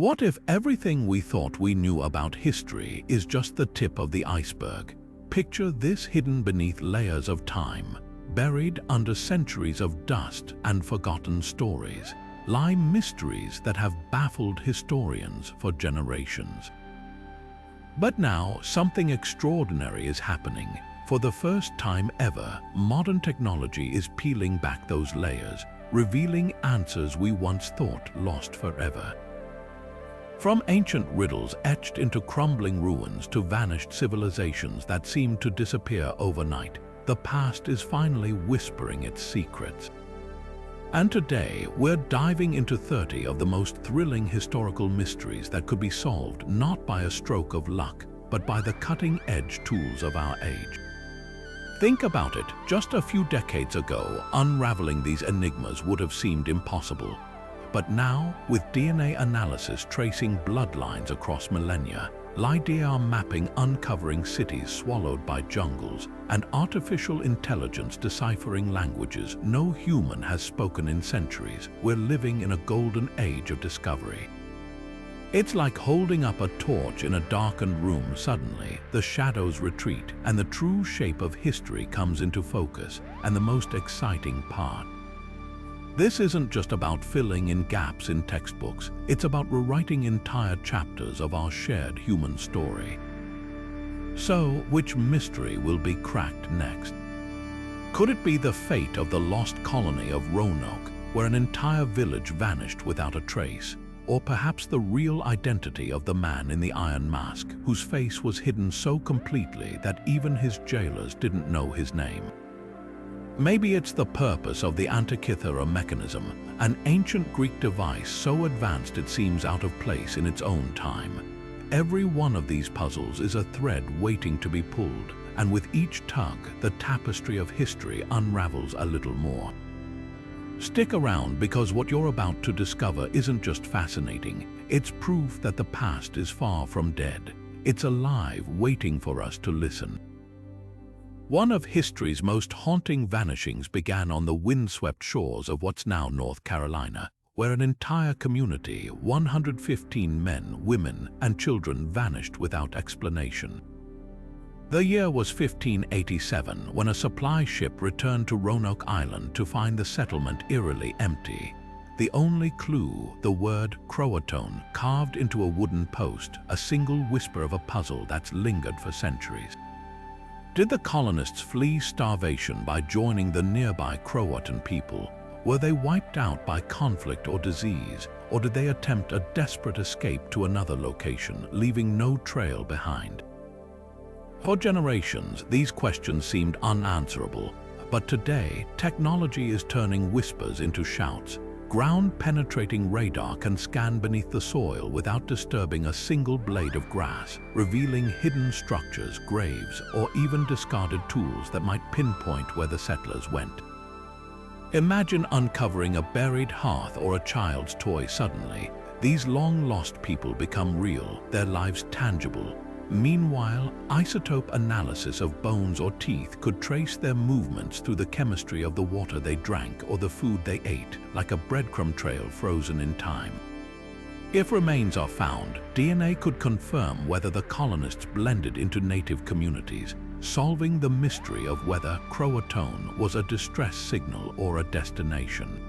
What if everything we thought we knew about history is just the tip of the iceberg? Picture this: hidden beneath layers of time, buried under centuries of dust and forgotten stories, lie mysteries that have baffled historians for generations. But now, something extraordinary is happening. For the first time ever, modern technology is peeling back those layers, revealing answers we once thought lost forever. From ancient riddles etched into crumbling ruins to vanished civilizations that seemed to disappear overnight, the past is finally whispering its secrets. And today, we're diving into 30 of the most thrilling historical mysteries that could be solved not by a stroke of luck, but by the cutting-edge tools of our age. Think about it. Just a few decades ago, unraveling these enigmas would have seemed impossible. But now, with DNA analysis tracing bloodlines across millennia, LiDAR mapping uncovering cities swallowed by jungles, and artificial intelligence deciphering languages no human has spoken in centuries, we're living in a golden age of discovery. It's like holding up a torch in a darkened room. Suddenly, the shadows retreat and the true shape of history comes into focus, and the most exciting part. This isn't just about filling in gaps in textbooks, it's about rewriting entire chapters of our shared human story. So, which mystery will be cracked next? Could it be the fate of the lost colony of Roanoke, where an entire village vanished without a trace? Or perhaps the real identity of the man in the iron mask, whose face was hidden so completely that even his jailers didn't know his name? Maybe it's the purpose of the Antikythera Mechanism, an ancient Greek device so advanced it seems out of place in its own time. Every one of these puzzles is a thread waiting to be pulled, and with each tug, the tapestry of history unravels a little more. Stick around, because what you're about to discover isn't just fascinating, it's proof that the past is far from dead. It's alive, waiting for us to listen. One of history's most haunting vanishings began on the windswept shores of what's now North Carolina, where an entire community, 115 men, women, and children vanished without explanation. The year was 1587, when a supply ship returned to Roanoke Island to find the settlement eerily empty. The only clue, the word Croatoan, carved into a wooden post, a single whisper of a puzzle that's lingered for centuries. Did the colonists flee starvation by joining the nearby Croatoan people? Were they wiped out by conflict or disease? Or did they attempt a desperate escape to another location, leaving no trail behind? For generations, these questions seemed unanswerable. But today, technology is turning whispers into shouts. Ground-penetrating radar can scan beneath the soil without disturbing a single blade of grass, revealing hidden structures, graves, or even discarded tools that might pinpoint where the settlers went. Imagine uncovering a buried hearth or a child's toy. Suddenly, these long-lost people become real, their lives tangible. Meanwhile, isotope analysis of bones or teeth could trace their movements through the chemistry of the water they drank or the food they ate, like a breadcrumb trail frozen in time. If remains are found, DNA could confirm whether the colonists blended into native communities, solving the mystery of whether Croatoan was a distress signal or a destination.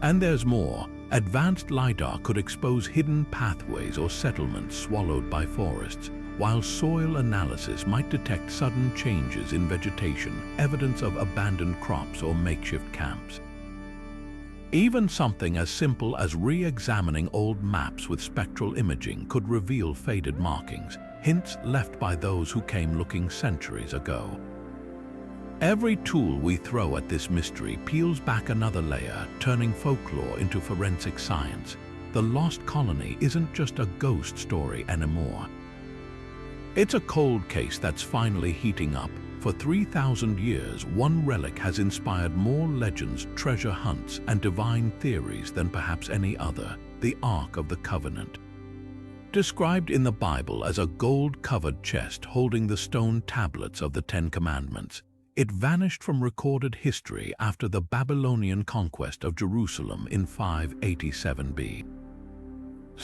And there's more. Advanced LiDAR could expose hidden pathways or settlements swallowed by forests, while soil analysis might detect sudden changes in vegetation, evidence of abandoned crops or makeshift camps. Even something as simple as re-examining old maps with spectral imaging could reveal faded markings, hints left by those who came looking centuries ago. Every tool we throw at this mystery peels back another layer, turning folklore into forensic science. The lost colony isn't just a ghost story anymore. It's a cold case that's finally heating up. For 3,000 years, one relic has inspired more legends, treasure hunts, and divine theories than perhaps any other: the Ark of the Covenant. Described in the Bible as a gold-covered chest holding the stone tablets of the Ten Commandments, it vanished from recorded history after the Babylonian conquest of Jerusalem in 587 B.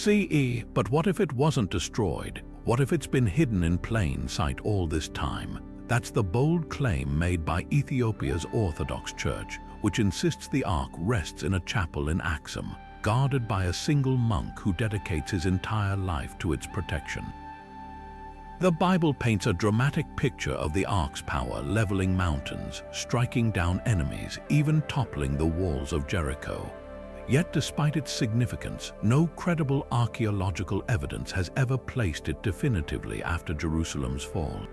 CE, but what if it wasn't destroyed? What if it's been hidden in plain sight all this time? That's the bold claim made by Ethiopia's Orthodox Church, which insists the Ark rests in a chapel in Axum, guarded by a single monk who dedicates his entire life to its protection. The Bible paints a dramatic picture of the Ark's power leveling mountains, striking down enemies, even toppling the walls of Jericho. Yet despite its significance, no credible archaeological evidence has ever placed it definitively after Jerusalem's fall.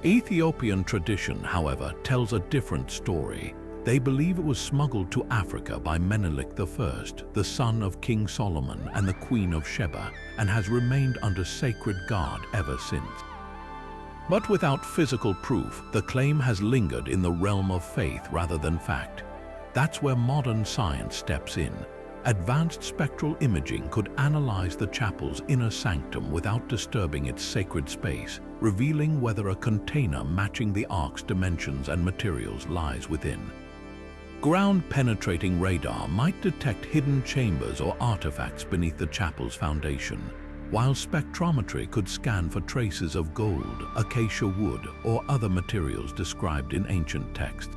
Ethiopian tradition, however, tells a different story. They believe it was smuggled to Africa by Menelik I, the son of King Solomon and the Queen of Sheba, and has remained under sacred guard ever since. But without physical proof, the claim has lingered in the realm of faith rather than fact. That's where modern science steps in. Advanced spectral imaging could analyze the chapel's inner sanctum without disturbing its sacred space, revealing whether a container matching the Ark's dimensions and materials lies within. Ground-penetrating radar might detect hidden chambers or artifacts beneath the chapel's foundation, while spectrometry could scan for traces of gold, acacia wood, or other materials described in ancient texts.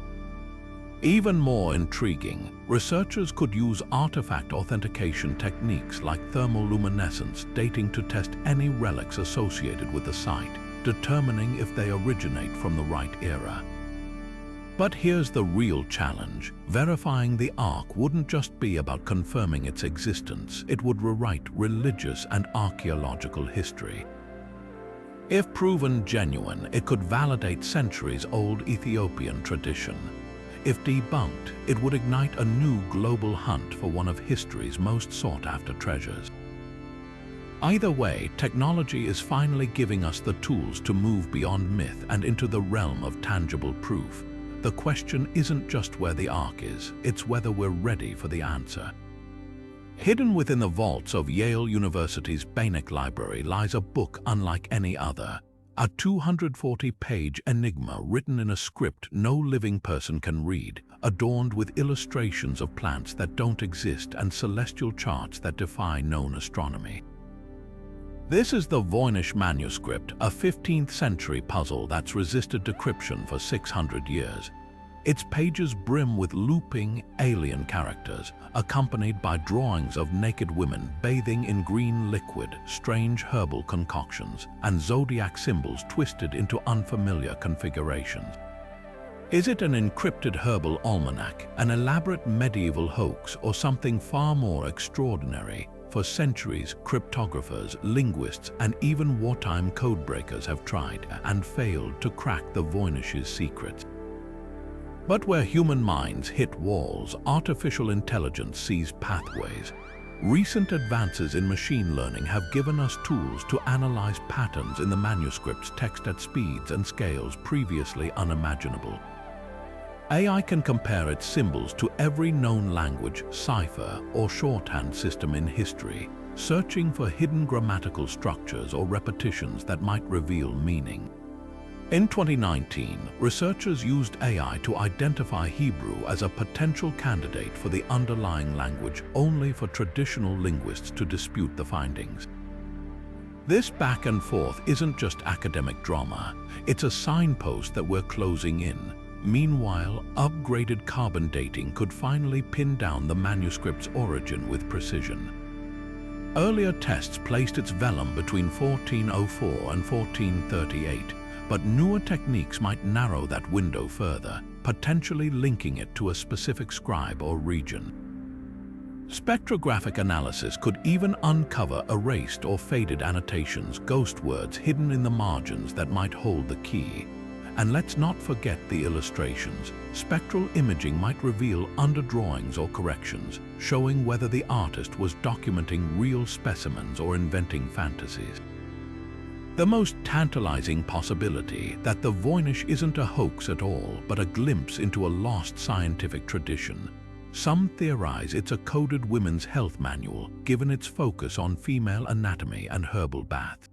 Even more intriguing, researchers could use artifact authentication techniques like thermoluminescence dating to test any relics associated with the site, determining if they originate from the right era. But here's the real challenge. Verifying the Ark wouldn't just be about confirming its existence, it would rewrite religious and archaeological history. If proven genuine, it could validate centuries-old Ethiopian tradition. If debunked, it would ignite a new global hunt for one of history's most sought-after treasures. Either way, technology is finally giving us the tools to move beyond myth and into the realm of tangible proof. The question isn't just where the Ark is, it's whether we're ready for the answer. Hidden within the vaults of Yale University's Voynich Library lies a book unlike any other. A 240-page enigma written in a script no living person can read, adorned with illustrations of plants that don't exist and celestial charts that defy known astronomy. This is the Voynich Manuscript, a 15th-century puzzle that's resisted decryption for 600 years. Its pages brim with looping, alien characters, accompanied by drawings of naked women bathing in green liquid, strange herbal concoctions, and zodiac symbols twisted into unfamiliar configurations. Is it an encrypted herbal almanac, an elaborate medieval hoax, or something far more extraordinary? For centuries, cryptographers, linguists, and even wartime codebreakers have tried and failed to crack the Voynich's secrets. But where human minds hit walls, artificial intelligence sees pathways. Recent advances in machine learning have given us tools to analyze patterns in the manuscript's text at speeds and scales previously unimaginable. AI can compare its symbols to every known language, cipher, or shorthand system in history, searching for hidden grammatical structures or repetitions that might reveal meaning. In 2019, researchers used AI to identify Hebrew as a potential candidate for the underlying language, only for traditional linguists to dispute the findings. This back and forth isn't just academic drama, it's a signpost that we're closing in. Meanwhile, upgraded carbon dating could finally pin down the manuscript's origin with precision. Earlier tests placed its vellum between 1404 and 1438, but newer techniques might narrow that window further, potentially linking it to a specific scribe or region. Spectrographic analysis could even uncover erased or faded annotations, ghost words hidden in the margins that might hold the key. And let's not forget the illustrations. Spectral imaging might reveal underdrawings or corrections, showing whether the artist was documenting real specimens or inventing fantasies. The most tantalizing possibility that the Voynich isn't a hoax at all, but a glimpse into a lost scientific tradition. Some theorize it's a coded women's health manual, given its focus on female anatomy and herbal baths.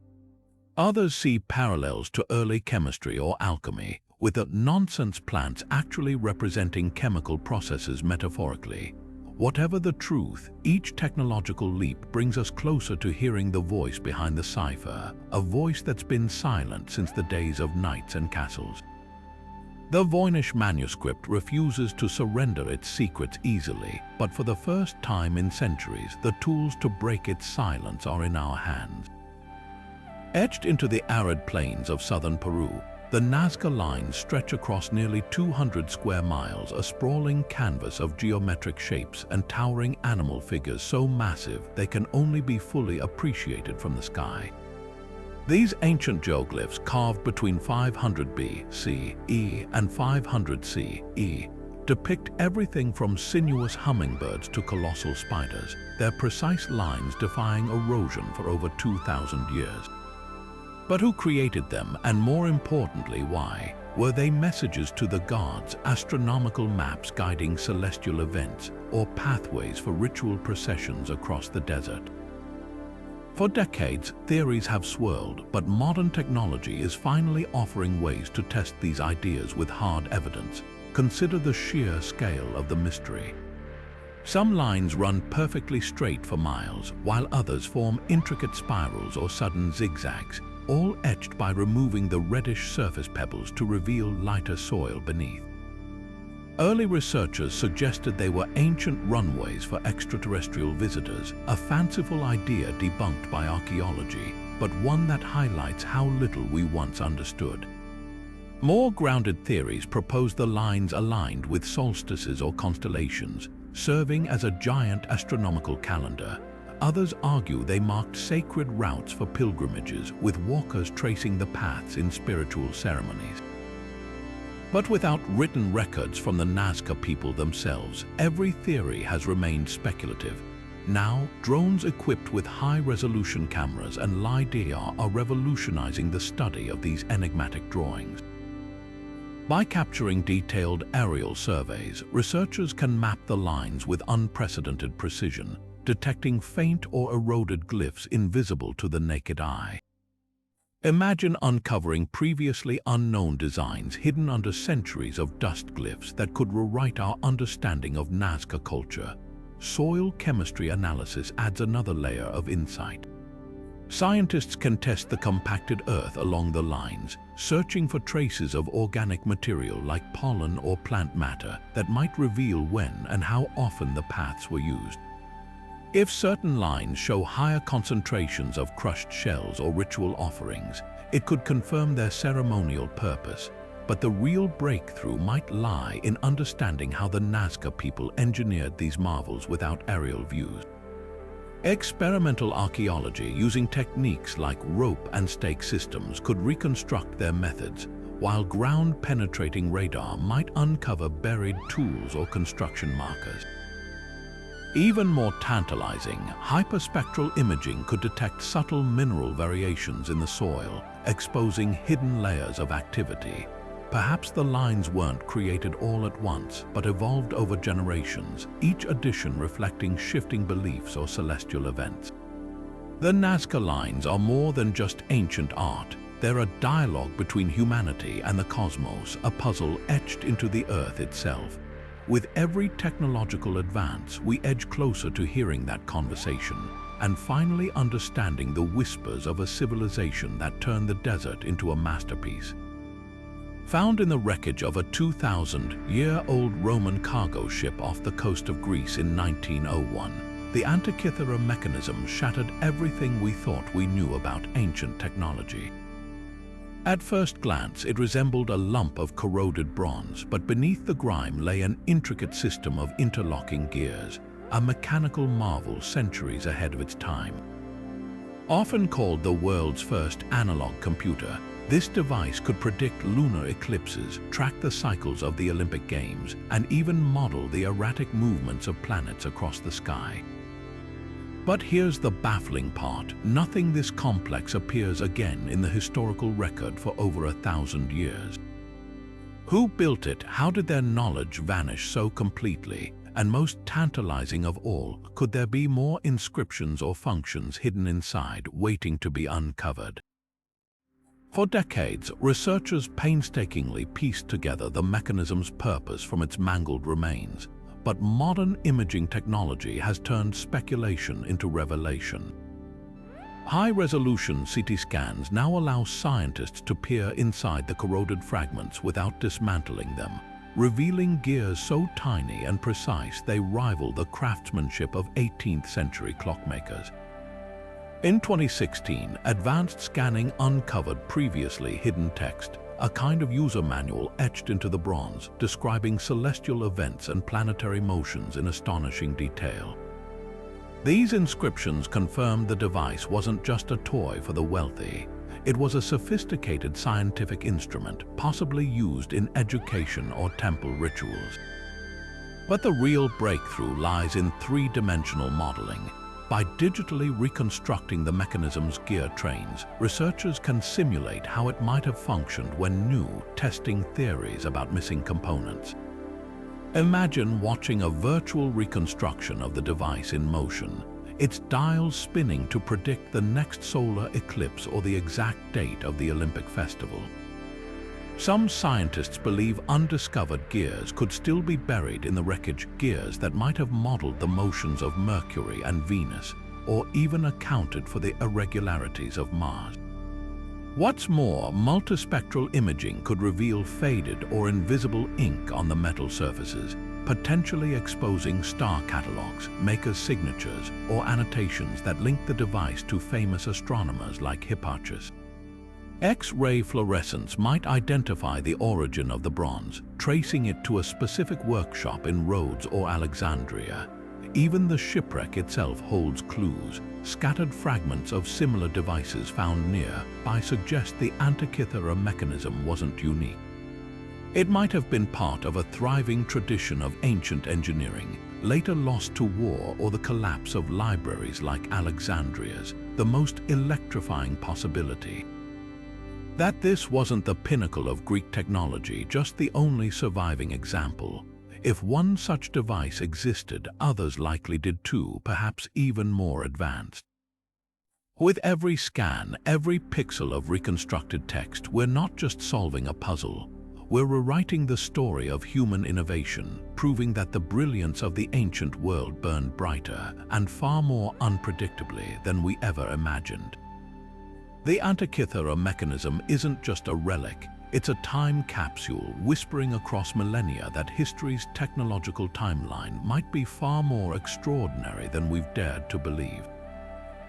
Others see parallels to early chemistry or alchemy, with the nonsense plants actually representing chemical processes metaphorically. Whatever the truth, each technological leap brings us closer to hearing the voice behind the cipher, a voice that's been silent since the days of knights and castles. The Voynich Manuscript refuses to surrender its secrets easily, but for the first time in centuries, the tools to break its silence are in our hands. Etched into the arid plains of southern Peru, the Nazca Line stretch across nearly 200 square miles, a sprawling canvas of geometric shapes and towering animal figures so massive they can only be fully appreciated from the sky. These ancient geoglyphs, carved between 500 BCE and 500 CE, depict everything from sinuous hummingbirds to colossal spiders, their precise lines defying erosion for over 2,000 years. But who created them, and more importantly, why? Were they messages to the gods, astronomical maps guiding celestial events, or pathways for ritual processions across the desert? For decades, theories have swirled, but modern technology is finally offering ways to test these ideas with hard evidence. Consider the sheer scale of the mystery. Some lines run perfectly straight for miles, while others form intricate spirals or sudden zigzags, all etched by removing the reddish surface pebbles to reveal lighter soil beneath. Early researchers suggested they were ancient runways for extraterrestrial visitors, a fanciful idea debunked by archaeology, but one that highlights how little we once understood. More grounded theories propose the lines aligned with solstices or constellations, serving as a giant astronomical calendar. Others argue they marked sacred routes for pilgrimages, with walkers tracing the paths in spiritual ceremonies. But without written records from the Nazca people themselves, every theory has remained speculative. Now, drones equipped with high-resolution cameras and LiDAR are revolutionizing the study of these enigmatic drawings. By capturing detailed aerial surveys, researchers can map the lines with unprecedented precision, detecting faint or eroded glyphs invisible to the naked eye. Imagine uncovering previously unknown designs hidden under centuries of dust glyphs that could rewrite our understanding of Nazca culture. Soil chemistry analysis adds another layer of insight. Scientists can test the compacted earth along the lines, searching for traces of organic material like pollen or plant matter that might reveal when and how often the paths were used. If certain lines show higher concentrations of crushed shells or ritual offerings, it could confirm their ceremonial purpose. But the real breakthrough might lie in understanding how the Nazca people engineered these marvels without aerial views. Experimental archaeology using techniques like rope and stake systems could reconstruct their methods, while ground-penetrating radar might uncover buried tools or construction markers. Even more tantalizing, hyperspectral imaging could detect subtle mineral variations in the soil, exposing hidden layers of activity. Perhaps the lines weren't created all at once, but evolved over generations, each addition reflecting shifting beliefs or celestial events. The Nazca lines are more than just ancient art. They're a dialogue between humanity and the cosmos, a puzzle etched into the earth itself. With every technological advance, we edge closer to hearing that conversation and finally understanding the whispers of a civilization that turned the desert into a masterpiece. Found in the wreckage of a 2,000-year-old Roman cargo ship off the coast of Greece in 1901, the Antikythera Mechanism shattered everything we thought we knew about ancient technology. At first glance, it resembled a lump of corroded bronze, but beneath the grime lay an intricate system of interlocking gears, a mechanical marvel centuries ahead of its time. Often called the world's first analog computer, this device could predict lunar eclipses, track the cycles of the Olympic Games, and even model the erratic movements of planets across the sky. But here's the baffling part. Nothing this complex appears again in the historical record for over 1,000 years. Who built it? How did their knowledge vanish so completely? And most tantalizing of all, could there be more inscriptions or functions hidden inside, waiting to be uncovered? For decades, researchers painstakingly pieced together the mechanism's purpose from its mangled remains. but modern imaging technology has turned speculation into revelation. High-resolution CT scans now allow scientists to peer inside the corroded fragments without dismantling them, revealing gears so tiny and precise they rival the craftsmanship of 18th-century clockmakers. In 2016, advanced scanning uncovered previously hidden text, a kind of user manual etched into the bronze, describing celestial events and planetary motions in astonishing detail. These inscriptions confirmed the device wasn't just a toy for the wealthy. It was a sophisticated scientific instrument, possibly used in education or temple rituals. But the real breakthrough lies in three-dimensional modeling. By digitally reconstructing the mechanism's gear trains, researchers can simulate how it might have functioned when new, testing theories about missing components. Imagine watching a virtual reconstruction of the device in motion, its dials spinning to predict the next solar eclipse or the exact date of the Olympic festival. Some scientists believe undiscovered gears could still be buried in the wreckage, gears that might have modeled the motions of Mercury and Venus, or even accounted for the irregularities of Mars. What's more, multispectral imaging could reveal faded or invisible ink on the metal surfaces, potentially exposing star catalogs, makers' signatures, or annotations that link the device to famous astronomers like Hipparchus. X-ray fluorescence might identify the origin of the bronze, tracing it to a specific workshop in Rhodes or Alexandria. Even the shipwreck itself holds clues. Scattered fragments of similar devices found nearby suggest the Antikythera Mechanism wasn't unique. It might have been part of a thriving tradition of ancient engineering, later lost to war or the collapse of libraries like Alexandria's, the most electrifying possibility. That this wasn't the pinnacle of Greek technology, just the only surviving example. If one such device existed, others likely did too, perhaps even more advanced. With every scan, every pixel of reconstructed text, we're not just solving a puzzle. We're rewriting the story of human innovation, proving that the brilliance of the ancient world burned brighter and far more unpredictably than we ever imagined. The Antikythera Mechanism isn't just a relic. It's a time capsule whispering across millennia that history's technological timeline might be far more extraordinary than we've dared to believe.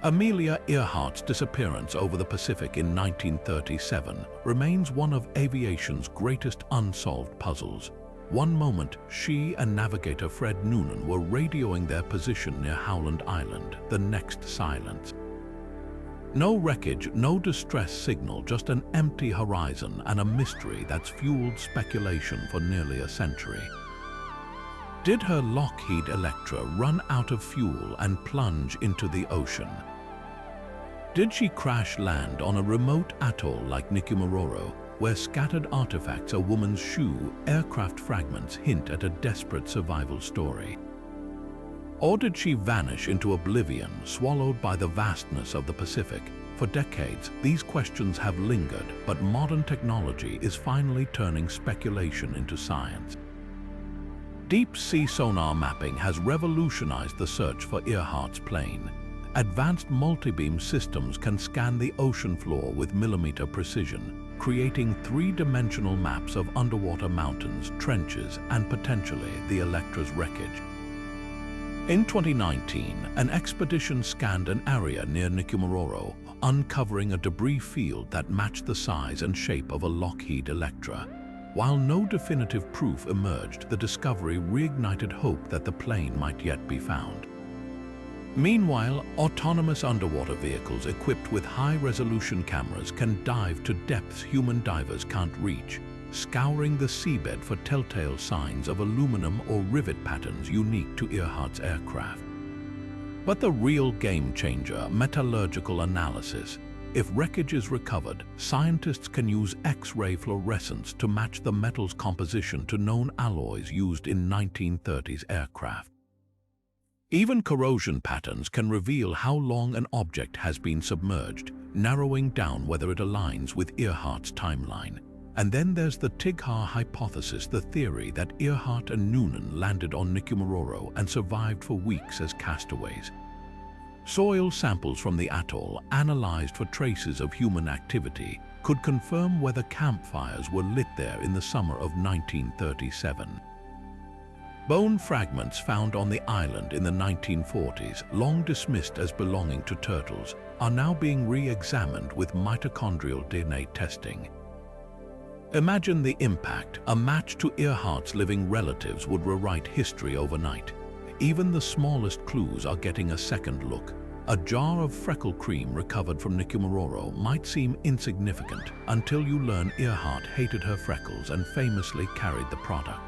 Amelia Earhart's disappearance over the Pacific in 1937 remains one of aviation's greatest unsolved puzzles. One moment, she and navigator Fred Noonan were radioing their position near Howland Island, the next silence. No wreckage, no distress signal, just an empty horizon and a mystery that's fueled speculation for nearly a century. Did her Lockheed Electra run out of fuel and plunge into the ocean? Did she crash land on a remote atoll like Nicumaroro, where scattered artifacts, a woman's shoe, aircraft fragments hint at a desperate survival story? Or did she vanish into oblivion, swallowed by the vastness of the Pacific? For decades, these questions have lingered, but modern technology is finally turning speculation into science. Deep-sea sonar mapping has revolutionized the search for Earhart's plane. Advanced multi-beam systems can scan the ocean floor with millimeter precision, creating three-dimensional maps of underwater mountains, trenches, and potentially the Electra's wreckage. In 2019, an expedition scanned an area near Nicumaroro, uncovering a debris field that matched the size and shape of a Lockheed Electra. While no definitive proof emerged, the discovery reignited hope that the plane might yet be found. Meanwhile, autonomous underwater vehicles equipped with high-resolution cameras can dive to depths human divers can't reach, scouring the seabed for telltale signs of aluminum or rivet patterns unique to Earhart's aircraft. But the real game-changer, metallurgical analysis. If wreckage is recovered, scientists can use X-ray fluorescence to match the metal's composition to known alloys used in 1930s aircraft. Even corrosion patterns can reveal how long an object has been submerged, narrowing down whether it aligns with Earhart's timeline. And then there's the Tigha hypothesis, the theory that Earhart and Noonan landed on Nikumaroro and survived for weeks as castaways. Soil samples from the atoll, analyzed for traces of human activity, could confirm whether campfires were lit there in the summer of 1937. Bone fragments found on the island in the 1940s, long dismissed as belonging to turtles, are now being re-examined with mitochondrial DNA testing. Imagine the impact. A match to Earhart's living relatives would rewrite history overnight. Even the smallest clues are getting a second look. A jar of freckle cream recovered from Nikumaroro might seem insignificant until you learn Earhart hated her freckles and famously carried the product.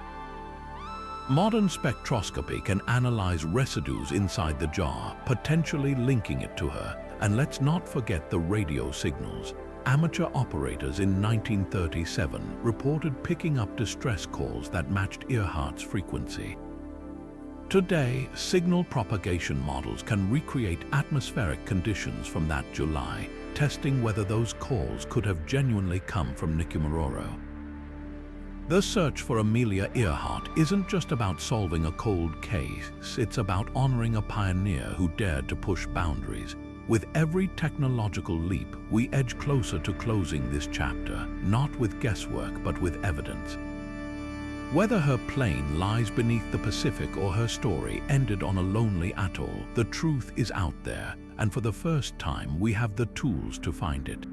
Modern spectroscopy can analyze residues inside the jar, potentially linking it to her. And let's not forget the radio signals. Amateur operators in 1937 reported picking up distress calls that matched Earhart's frequency. Today, signal propagation models can recreate atmospheric conditions from that July, testing whether those calls could have genuinely come from Nikumaroro. The search for Amelia Earhart isn't just about solving a cold case, it's about honoring a pioneer who dared to push boundaries. With every technological leap, we edge closer to closing this chapter, not with guesswork but with evidence. Whether her plane lies beneath the Pacific or her story ended on a lonely atoll, the truth is out there, and for the first time we have the tools to find it.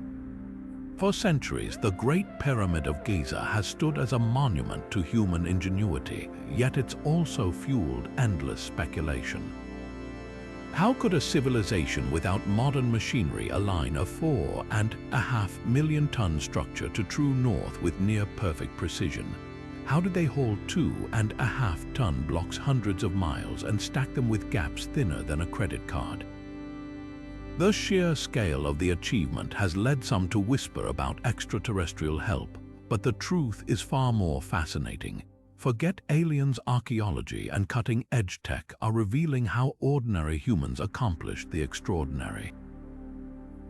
For centuries, the Great Pyramid of Giza has stood as a monument to human ingenuity, yet it's also fueled endless speculation. How could a civilization without modern machinery align a 4.5 million ton structure to true north with near-perfect precision? How did they haul 2.5 ton blocks hundreds of miles and stack them with gaps thinner than a credit card? The sheer scale of the achievement has led some to whisper about extraterrestrial help, but the truth is far more fascinating. Forget aliens, archaeology and cutting-edge tech are revealing how ordinary humans accomplished the extraordinary.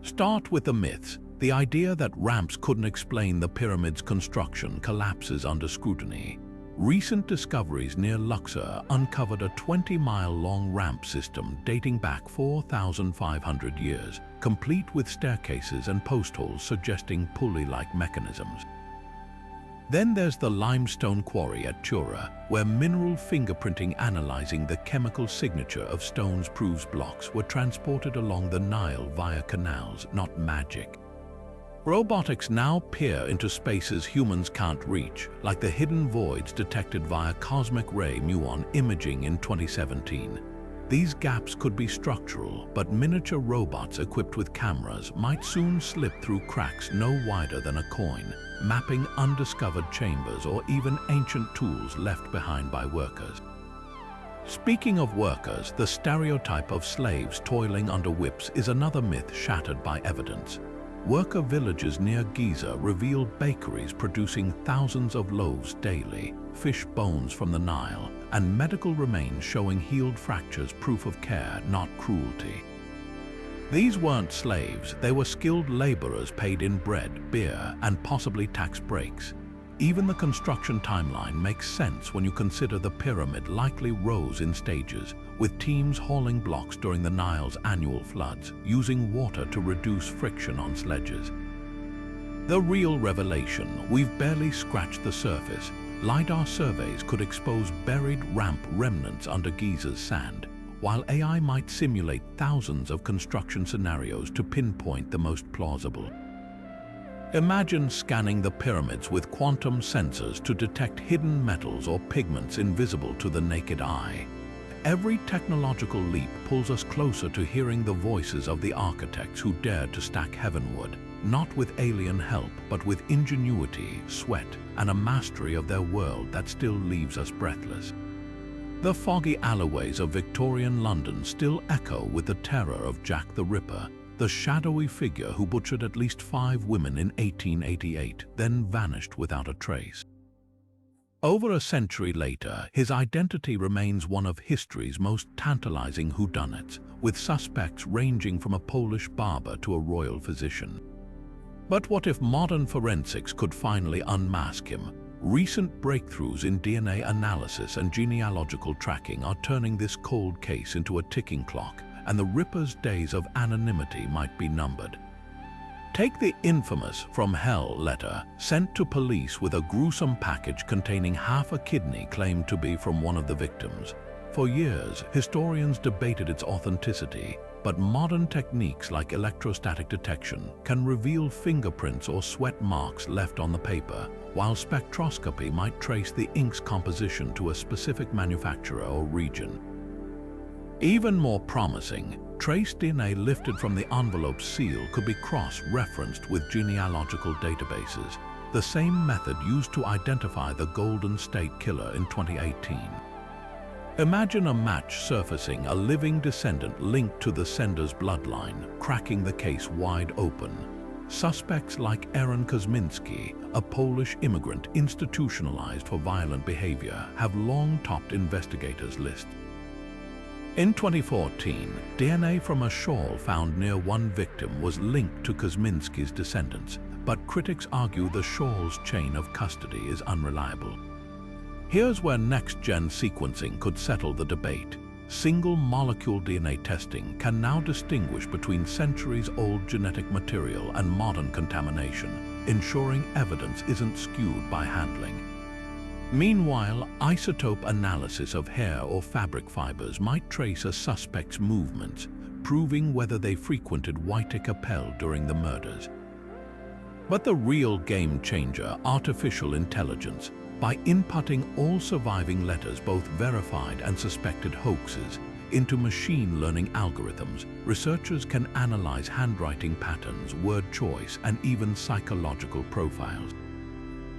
Start with the myths. The idea that ramps couldn't explain the pyramid's construction collapses under scrutiny. Recent discoveries near Luxor uncovered a 20-mile-long ramp system dating back 4,500 years, complete with staircases and post holes suggesting pulley-like mechanisms. Then there's the limestone quarry at Tura, where mineral fingerprinting analyzing the chemical signature of stones proves blocks were transported along the Nile via canals, not magic. Robotics now peer into spaces humans can't reach, like the hidden voids detected via cosmic ray muon imaging in 2017. These gaps could be structural, but miniature robots equipped with cameras might soon slip through cracks no wider than a coin, mapping undiscovered chambers or even ancient tools left behind by workers. Speaking of workers, the stereotype of slaves toiling under whips is another myth shattered by evidence. Worker villages near Giza revealed bakeries producing thousands of loaves daily, fish bones from the Nile, and medical remains showing healed fractures, proof of care, not cruelty. These weren't slaves, they were skilled laborers paid in bread, beer, and possibly tax breaks. Even the construction timeline makes sense when you consider the pyramid likely rose in stages, with teams hauling blocks during the Nile's annual floods, using water to reduce friction on sledges. The real revelation, we've barely scratched the surface. LiDAR surveys could expose buried ramp remnants under Giza's sand, while AI might simulate thousands of construction scenarios to pinpoint the most plausible. Imagine scanning the pyramids with quantum sensors to detect hidden metals or pigments invisible to the naked eye. Every technological leap pulls us closer to hearing the voices of the architects who dared to stack heavenward, not with alien help, but with ingenuity, sweat, and a mastery of their world that still leaves us breathless. The foggy alleyways of Victorian London still echo with the terror of Jack the Ripper, the shadowy figure who butchered at least 5 women in 1888, then vanished without a trace. Over a century later, his identity remains one of history's most tantalizing whodunits, with suspects ranging from a Polish barber to a royal physician. But what if modern forensics could finally unmask him? Recent breakthroughs in DNA analysis and genealogical tracking are turning this cold case into a ticking clock, and the Ripper's days of anonymity might be numbered. Take the infamous "From Hell" letter sent to police with a gruesome package containing half a kidney claimed to be from one of the victims. For years, historians debated its authenticity, but modern techniques like electrostatic detection can reveal fingerprints or sweat marks left on the paper, while spectroscopy might trace the ink's composition to a specific manufacturer or region. Even more promising, trace DNA lifted from the envelope's seal could be cross-referenced with genealogical databases, the same method used to identify the Golden State Killer in 2018. Imagine a match surfacing, a living descendant linked to the sender's bloodline, cracking the case wide open. Suspects like Aaron Kosminski, a Polish immigrant institutionalized for violent behavior, have long topped investigators' lists. In 2014, DNA from a shawl found near one victim was linked to Kosminski's descendants, but critics argue the shawl's chain of custody is unreliable. Here's where next-gen sequencing could settle the debate. Single-molecule DNA testing can now distinguish between centuries-old genetic material and modern contamination, ensuring evidence isn't skewed by handling. Meanwhile, isotope analysis of hair or fabric fibers might trace a suspect's movements, proving whether they frequented White during the murders. But the real game-changer, artificial intelligence, by inputting all surviving letters, both verified and suspected hoaxes, into machine learning algorithms, researchers can analyze handwriting patterns, word choice, and even psychological profiles.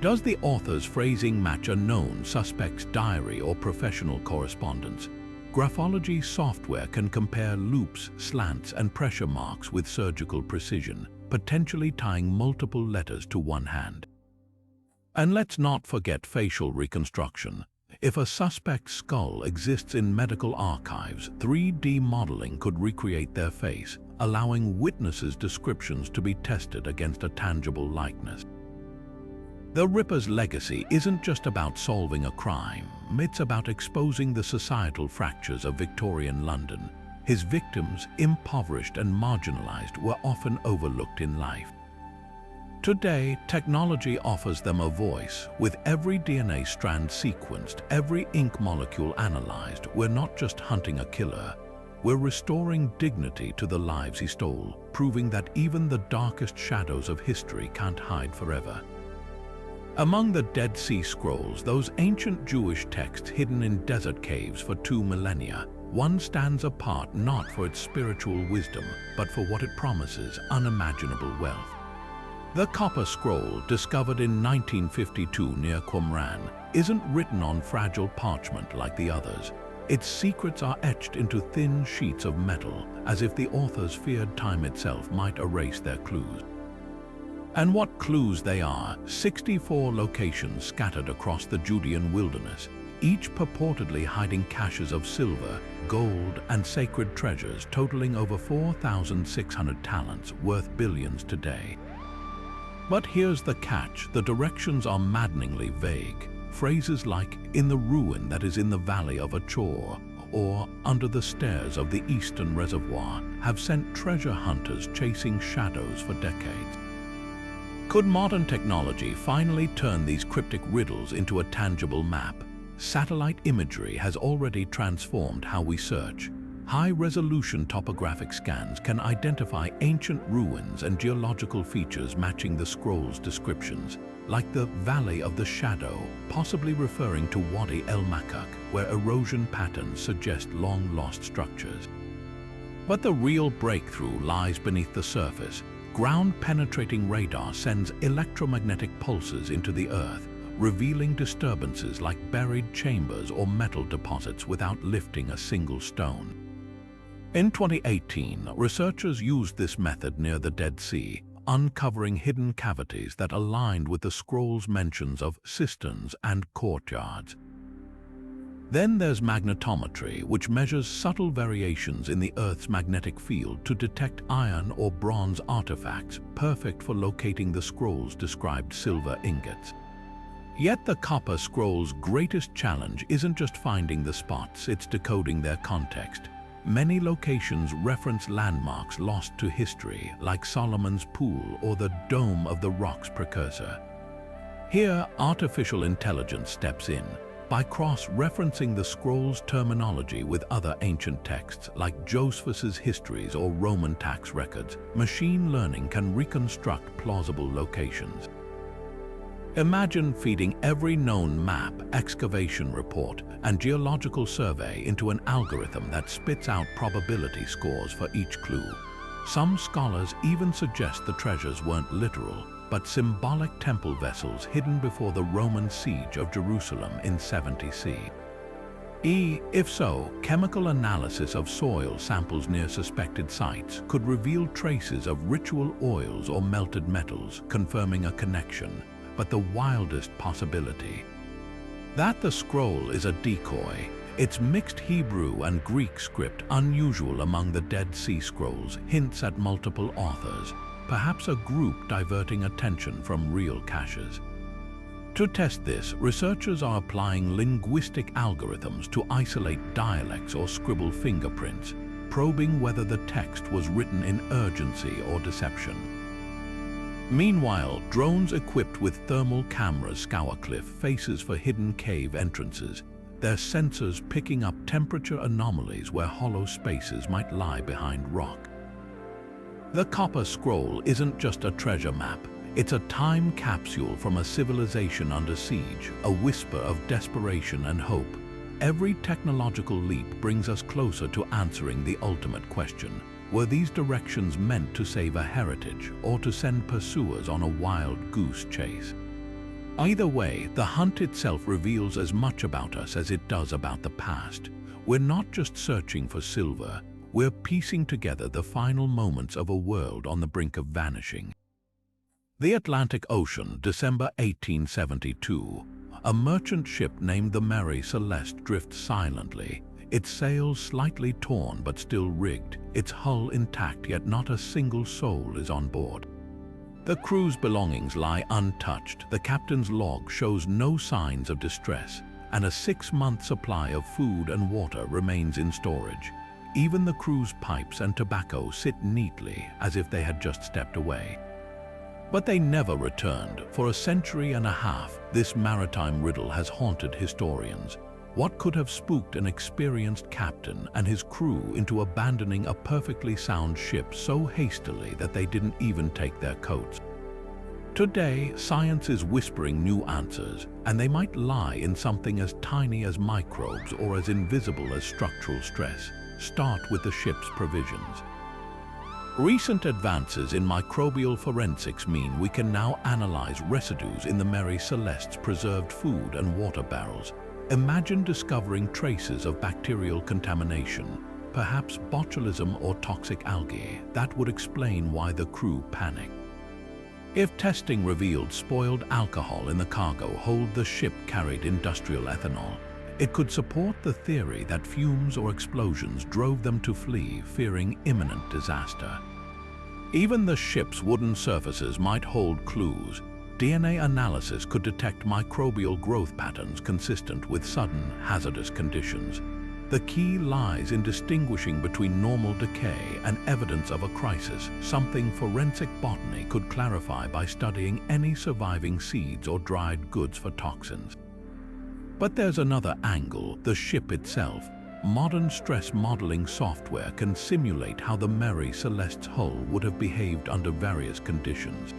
Does the author's phrasing match a known suspect's diary or professional correspondence? Graphology software can compare loops, slants, and pressure marks with surgical precision, potentially tying multiple letters to one hand. And let's not forget facial reconstruction. If a suspect's skull exists in medical archives, 3D modeling could recreate their face, allowing witnesses' descriptions to be tested against a tangible likeness. The Ripper's legacy isn't just about solving a crime, it's about exposing the societal fractures of Victorian London. His victims, impoverished and marginalized, were often overlooked in life. Today, technology offers them a voice. With every DNA strand sequenced, every ink molecule analyzed, we're not just hunting a killer, we're restoring dignity to the lives he stole, proving that even the darkest shadows of history can't hide forever. Among the Dead Sea Scrolls, those ancient Jewish texts hidden in desert caves for 2 millennia, one stands apart not for its spiritual wisdom, but for what it promises: unimaginable wealth. The Copper Scroll, discovered in 1952 near Qumran, isn't written on fragile parchment like the others. Its secrets are etched into thin sheets of metal, as if the authors feared time itself might erase their clues. And what clues they are: 64 locations scattered across the Judean wilderness, each purportedly hiding caches of silver, gold, and sacred treasures totaling over 4,600 talents, worth billions today. But here's the catch: the directions are maddeningly vague. Phrases like "in the ruin that is in the valley of Achor" or "under the stairs of the eastern reservoir" have sent treasure hunters chasing shadows for decades. Could modern technology finally turn these cryptic riddles into a tangible map? Satellite imagery has already transformed how we search. High-resolution topographic scans can identify ancient ruins and geological features matching the scroll's descriptions, like the Valley of the Shadow, possibly referring to Wadi el-Makuk, where erosion patterns suggest long-lost structures. But the real breakthrough lies beneath the surface. Ground-penetrating radar sends electromagnetic pulses into the Earth, revealing disturbances like buried chambers or metal deposits without lifting a single stone. In 2018, researchers used this method near the Dead Sea, uncovering hidden cavities that aligned with the scroll's mentions of cisterns and courtyards. Then there's magnetometry, which measures subtle variations in the Earth's magnetic field to detect iron or bronze artifacts, perfect for locating the scrolls described silver ingots. Yet the copper scroll's greatest challenge isn't just finding the spots, it's decoding their context. Many locations reference landmarks lost to history, like Solomon's Pool or the Dome of the Rock's precursor. Here, artificial intelligence steps in. By cross-referencing the scroll's terminology with other ancient texts, like Josephus's histories or Roman tax records, machine learning can reconstruct plausible locations. Imagine feeding every known map, excavation report, and geological survey into an algorithm that spits out probability scores for each clue. Some scholars even suggest the treasures weren't literal, but symbolic temple vessels hidden before the Roman siege of Jerusalem in 70 CE. If so, chemical analysis of soil samples near suspected sites could reveal traces of ritual oils or melted metals, confirming a connection. But the wildest possibility, that the scroll is a decoy. Its mixed Hebrew and Greek script, unusual among the Dead Sea Scrolls, hints at multiple authors, perhaps a group diverting attention from real caches. To test this, researchers are applying linguistic algorithms to isolate dialects or scribble fingerprints, probing whether the text was written in urgency or deception. Meanwhile, drones equipped with thermal cameras scour cliff faces for hidden cave entrances, their sensors picking up temperature anomalies where hollow spaces might lie behind rock. The copper scroll isn't just a treasure map, it's a time capsule from a civilization under siege, a whisper of desperation and hope. Every technological leap brings us closer to answering the ultimate question. Were these directions meant to save a heritage or to send pursuers on a wild goose chase? Either way, the hunt itself reveals as much about us as it does about the past. We're not just searching for silver, we're piecing together the final moments of a world on the brink of vanishing. The Atlantic Ocean, December 1872. A merchant ship named the Mary Celeste drifts silently, its sails slightly torn but still rigged, its hull intact, yet not a single soul is on board. The crew's belongings lie untouched, the captain's log shows no signs of distress, and a 6-month supply of food and water remains in storage. Even the crew's pipes and tobacco sit neatly, as if they had just stepped away. But they never returned. For a century and a half, this maritime riddle has haunted historians. What could have spooked an experienced captain and his crew into abandoning a perfectly sound ship so hastily that they didn't even take their coats? Today, science is whispering new answers, and they might lie in something as tiny as microbes or as invisible as structural stress. Start with the ship's provisions. Recent advances in microbial forensics mean we can now analyze residues in the Mary Celeste's preserved food and water barrels. Imagine discovering traces of bacterial contamination, perhaps botulism or toxic algae. That would explain why the crew panicked. If testing revealed spoiled alcohol in the cargo hold, the ship carried industrial ethanol, it could support the theory that fumes or explosions drove them to flee, fearing imminent disaster. Even the ship's wooden surfaces might hold clues. DNA analysis could detect microbial growth patterns consistent with sudden, hazardous conditions. The key lies in distinguishing between normal decay and evidence of a crisis, something forensic botany could clarify by studying any surviving seeds or dried goods for toxins. But there's another angle, the ship itself. Modern stress modeling software can simulate how the Mary Celeste's hull would have behaved under various conditions.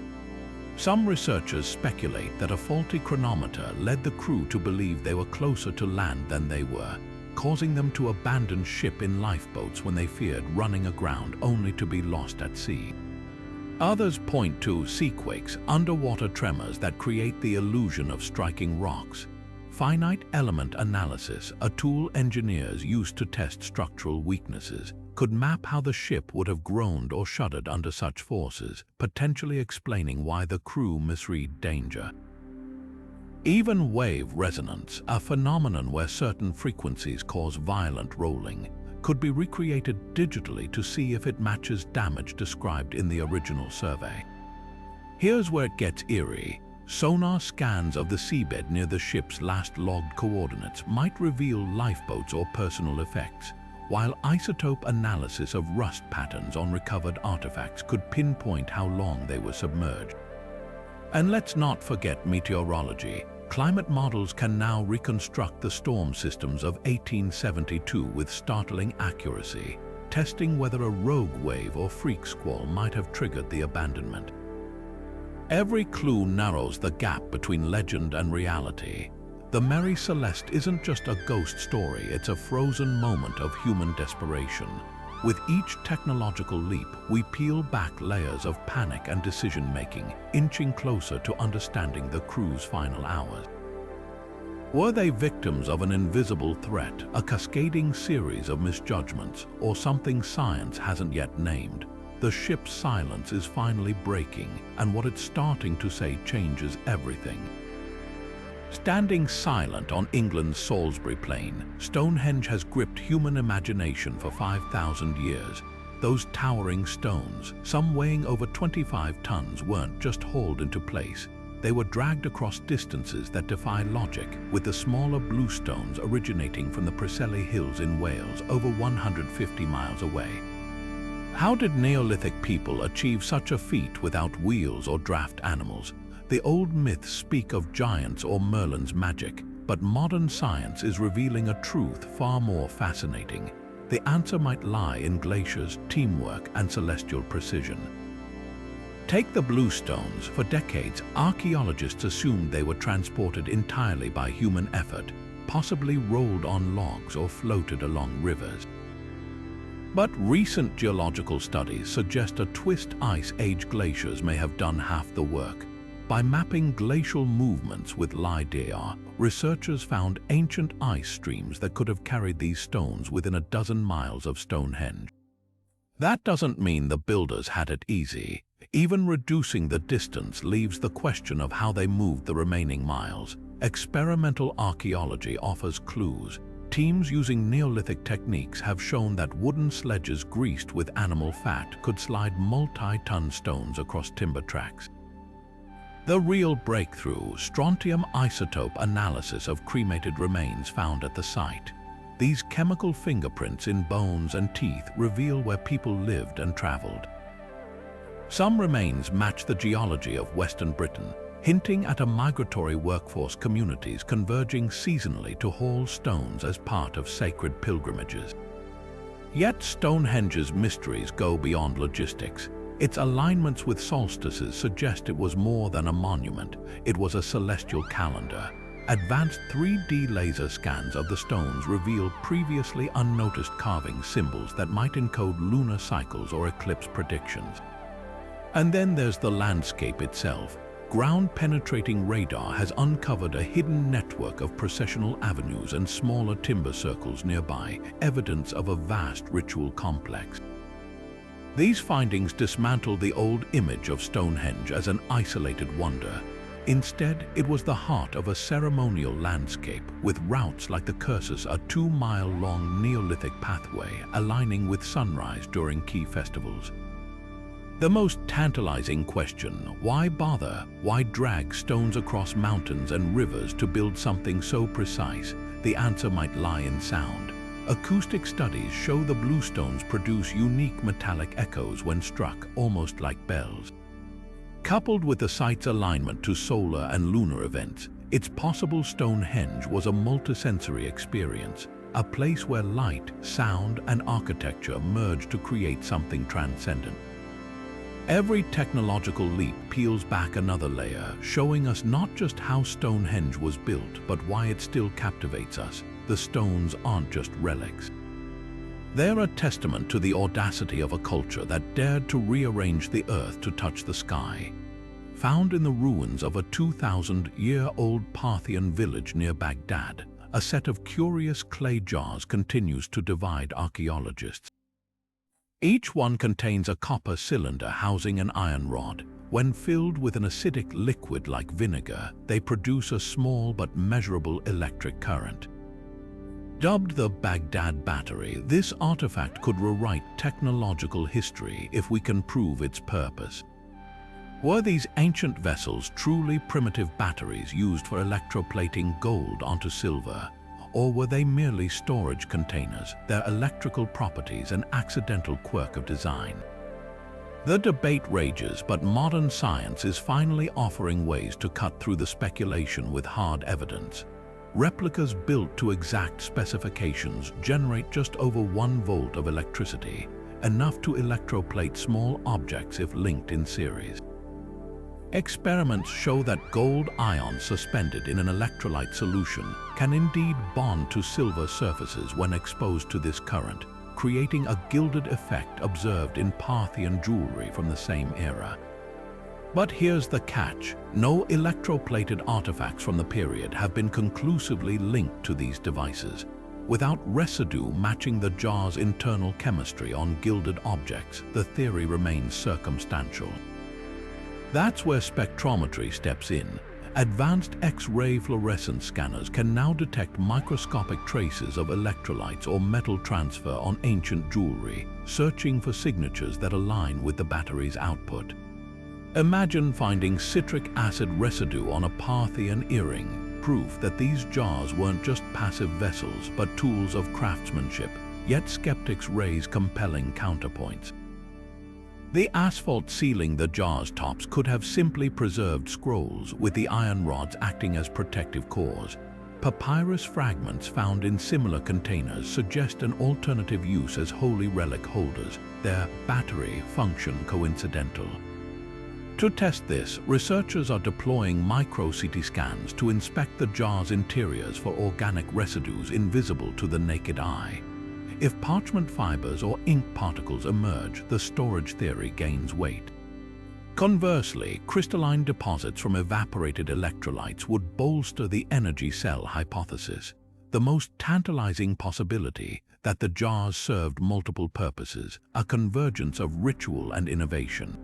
Some researchers speculate that a faulty chronometer led the crew to believe they were closer to land than they were, causing them to abandon ship in lifeboats when they feared running aground only to be lost at sea. Others point to seaquakes, underwater tremors that create the illusion of striking rocks. Finite element analysis, a tool engineers use to test structural weaknesses, could map how the ship would have groaned or shuddered under such forces, potentially explaining why the crew misread danger. Even wave resonance, a phenomenon where certain frequencies cause violent rolling, could be recreated digitally to see if it matches damage described in the original survey. Here's where it gets eerie. Sonar scans of the seabed near the ship's last logged coordinates might reveal lifeboats or personal effects, while isotope analysis of rust patterns on recovered artifacts could pinpoint how long they were submerged. And let's not forget meteorology. Climate models can now reconstruct the storm systems of 1872 with startling accuracy, testing whether a rogue wave or freak squall might have triggered the abandonment. Every clue narrows the gap between legend and reality. The Merry Celeste isn't just a ghost story, it's a frozen moment of human desperation. With each technological leap, we peel back layers of panic and decision-making, inching closer to understanding the crew's final hours. Were they victims of an invisible threat, a cascading series of misjudgments, or something science hasn't yet named? The ship's silence is finally breaking, and what it's starting to say changes everything. Standing silent on England's Salisbury Plain, Stonehenge has gripped human imagination for 5,000 years. Those towering stones, some weighing over 25 tons, weren't just hauled into place. They were dragged across distances that defy logic, with the smaller blue stones originating from the Preseli Hills in Wales, over 150 miles away. How did Neolithic people achieve such a feat without wheels or draft animals? The old myths speak of giants or Merlin's magic, but modern science is revealing a truth far more fascinating. The answer might lie in glaciers, teamwork, and celestial precision. Take the blue stones. For decades, archaeologists assumed they were transported entirely by human effort, possibly rolled on logs or floated along rivers. But recent geological studies suggest a twist ice age glaciers may have done half the work. By mapping glacial movements with LiDAR, researchers found ancient ice streams that could have carried these stones within a dozen miles of Stonehenge. That doesn't mean the builders had it easy. Even reducing the distance leaves the question of how they moved the remaining miles. Experimental archaeology offers clues. Teams using Neolithic techniques have shown that wooden sledges greased with animal fat could slide multi-ton stones across timber tracks. The real breakthrough, strontium isotope analysis of cremated remains found at the site. These chemical fingerprints in bones and teeth reveal where people lived and traveled. Some remains match the geology of Western Britain, hinting at a migratory workforce communities converging seasonally to haul stones as part of sacred pilgrimages. Yet Stonehenge's mysteries go beyond logistics. Its alignments with solstices suggest it was more than a monument. It was a celestial calendar. Advanced 3D laser scans of the stones reveal previously unnoticed carving symbols that might encode lunar cycles or eclipse predictions. And then there's the landscape itself. Ground-penetrating radar has uncovered a hidden network of processional avenues and smaller timber circles nearby, evidence of a vast ritual complex. These findings dismantle the old image of Stonehenge as an isolated wonder. Instead, it was the heart of a ceremonial landscape, with routes like the cursus, a 2-mile-long Neolithic pathway aligning with sunrise during key festivals. The most tantalizing question: why bother? Why drag stones across mountains and rivers to build something so precise? The answer might lie in sound. Acoustic studies show the blue stones produce unique metallic echoes when struck, almost like bells. Coupled with the site's alignment to solar and lunar events, it's possible Stonehenge was a multisensory experience, a place where light, sound, and architecture merge to create something transcendent. Every technological leap peels back another layer, showing us not just how Stonehenge was built, but why it still captivates us. The stones aren't just relics. They're a testament to the audacity of a culture that dared to rearrange the earth to touch the sky. Found in the ruins of a 2,000-year-old Parthian village near Baghdad, a set of curious clay jars continues to divide archaeologists. Each one contains a copper cylinder housing an iron rod, When filled with an acidic liquid like vinegar, they produce a small but measurable electric current. Dubbed the Baghdad Battery, this artifact could rewrite technological history if we can prove its purpose. Were these ancient vessels truly primitive batteries used for electroplating gold onto silver? Or were they merely storage containers, their electrical properties an accidental quirk of design? The debate rages, but modern science is finally offering ways to cut through the speculation with hard evidence. Replicas built to exact specifications generate just over 1 volt of electricity, enough to electroplate small objects if linked in series. Experiments show that gold ions suspended in an electrolyte solution can indeed bond to silver surfaces when exposed to this current, creating a gilded effect observed in Parthian jewelry from the same era. But here's the catch: no electroplated artifacts from the period have been conclusively linked to these devices. Without residue matching the jar's internal chemistry on gilded objects, the theory remains circumstantial. That's where spectrometry steps in. Advanced X-ray fluorescence scanners can now detect microscopic traces of electrolytes or metal transfer on ancient jewelry, searching for signatures that align with the battery's output. Imagine finding citric acid residue on a Parthian earring, proof that these jars weren't just passive vessels but tools of craftsmanship, yet skeptics raise compelling counterpoints. The asphalt sealing the jar's tops could have simply preserved scrolls, with the iron rods acting as protective cores. Papyrus fragments found in similar containers suggest an alternative use as holy relic holders, their battery function coincidental. To test this, researchers are deploying micro-CT scans to inspect the jar's interiors for organic residues invisible to the naked eye. If parchment fibers or ink particles emerge, the storage theory gains weight. Conversely, crystalline deposits from evaporated electrolytes would bolster the energy cell hypothesis, the most tantalizing possibility that the jars served multiple purposes, a convergence of ritual and innovation.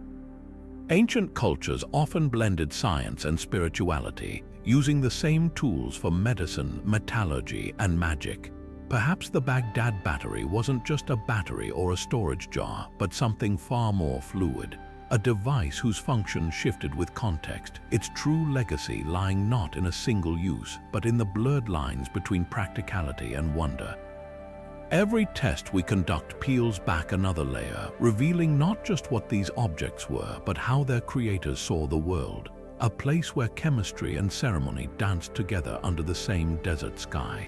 Ancient cultures often blended science and spirituality, using the same tools for medicine, metallurgy, and magic. Perhaps the Baghdad Battery wasn't just a battery or a storage jar, but something far more fluid, a device whose function shifted with context, its true legacy lying not in a single use, but in the blurred lines between practicality and wonder. Every test we conduct peels back another layer, revealing not just what these objects were, but how their creators saw the world, a place where chemistry and ceremony danced together under the same desert sky.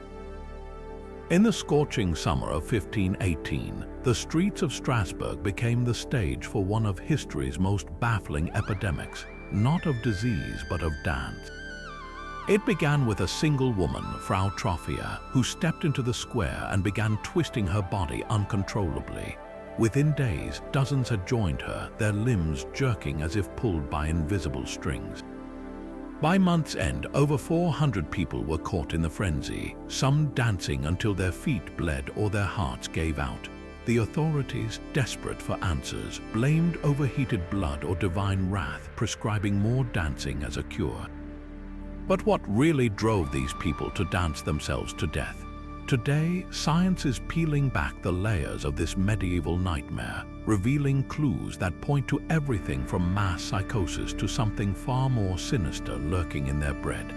In the scorching summer of 1518, the streets of Strasbourg became the stage for one of history's most baffling epidemics, not of disease but of dance. It began with a single woman, Frau Trophia, who stepped into the square and began twisting her body uncontrollably. Within days, dozens had joined her, their limbs jerking as if pulled by invisible strings. By month's end, over 400 people were caught in the frenzy, some dancing until their feet bled or their hearts gave out. The authorities, desperate for answers, blamed overheated blood or divine wrath, prescribing more dancing as a cure. But what really drove these people to dance themselves to death? Today, science is peeling back the layers of this medieval nightmare, revealing clues that point to everything from mass psychosis to something far more sinister lurking in their bread.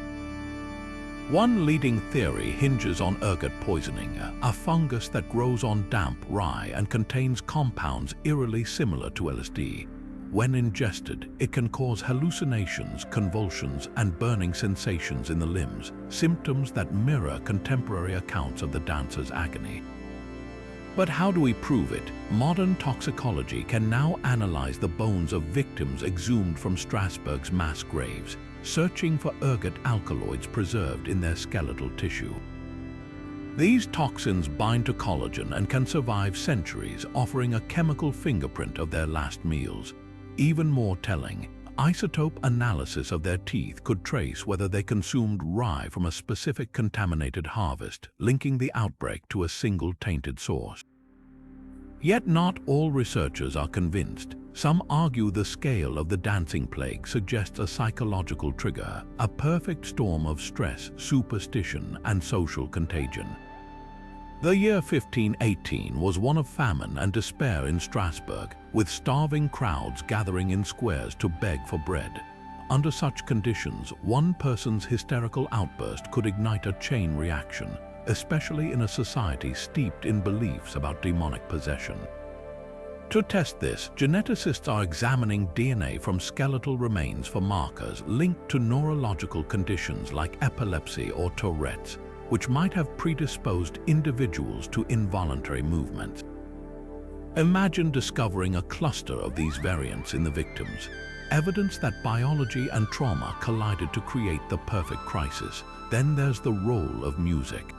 One leading theory hinges on ergot poisoning, a fungus that grows on damp rye and contains compounds eerily similar to LSD. When ingested, it can cause hallucinations, convulsions, and burning sensations in the limbs, symptoms that mirror contemporary accounts of the dancer's agony. But how do we prove it? Modern toxicology can now analyze the bones of victims exhumed from Strasbourg's mass graves, searching for ergot alkaloids preserved in their skeletal tissue. These toxins bind to collagen and can survive centuries, offering a chemical fingerprint of their last meals. Even more telling, isotope analysis of their teeth could trace whether they consumed rye from a specific contaminated harvest, linking the outbreak to a single tainted source. Yet not all researchers are convinced. Some argue the scale of the dancing plague suggests a psychological trigger, a perfect storm of stress, superstition, and social contagion. The year 1518 was one of famine and despair in Strasbourg, with starving crowds gathering in squares to beg for bread. Under such conditions, one person's hysterical outburst could ignite a chain reaction, especially in a society steeped in beliefs about demonic possession. To test this, geneticists are examining DNA from skeletal remains for markers linked to neurological conditions like epilepsy or Tourette's, which might have predisposed individuals to involuntary movements. Imagine discovering a cluster of these variants in the victims, evidence that biology and trauma collided to create the perfect crisis. Then there's the role of music.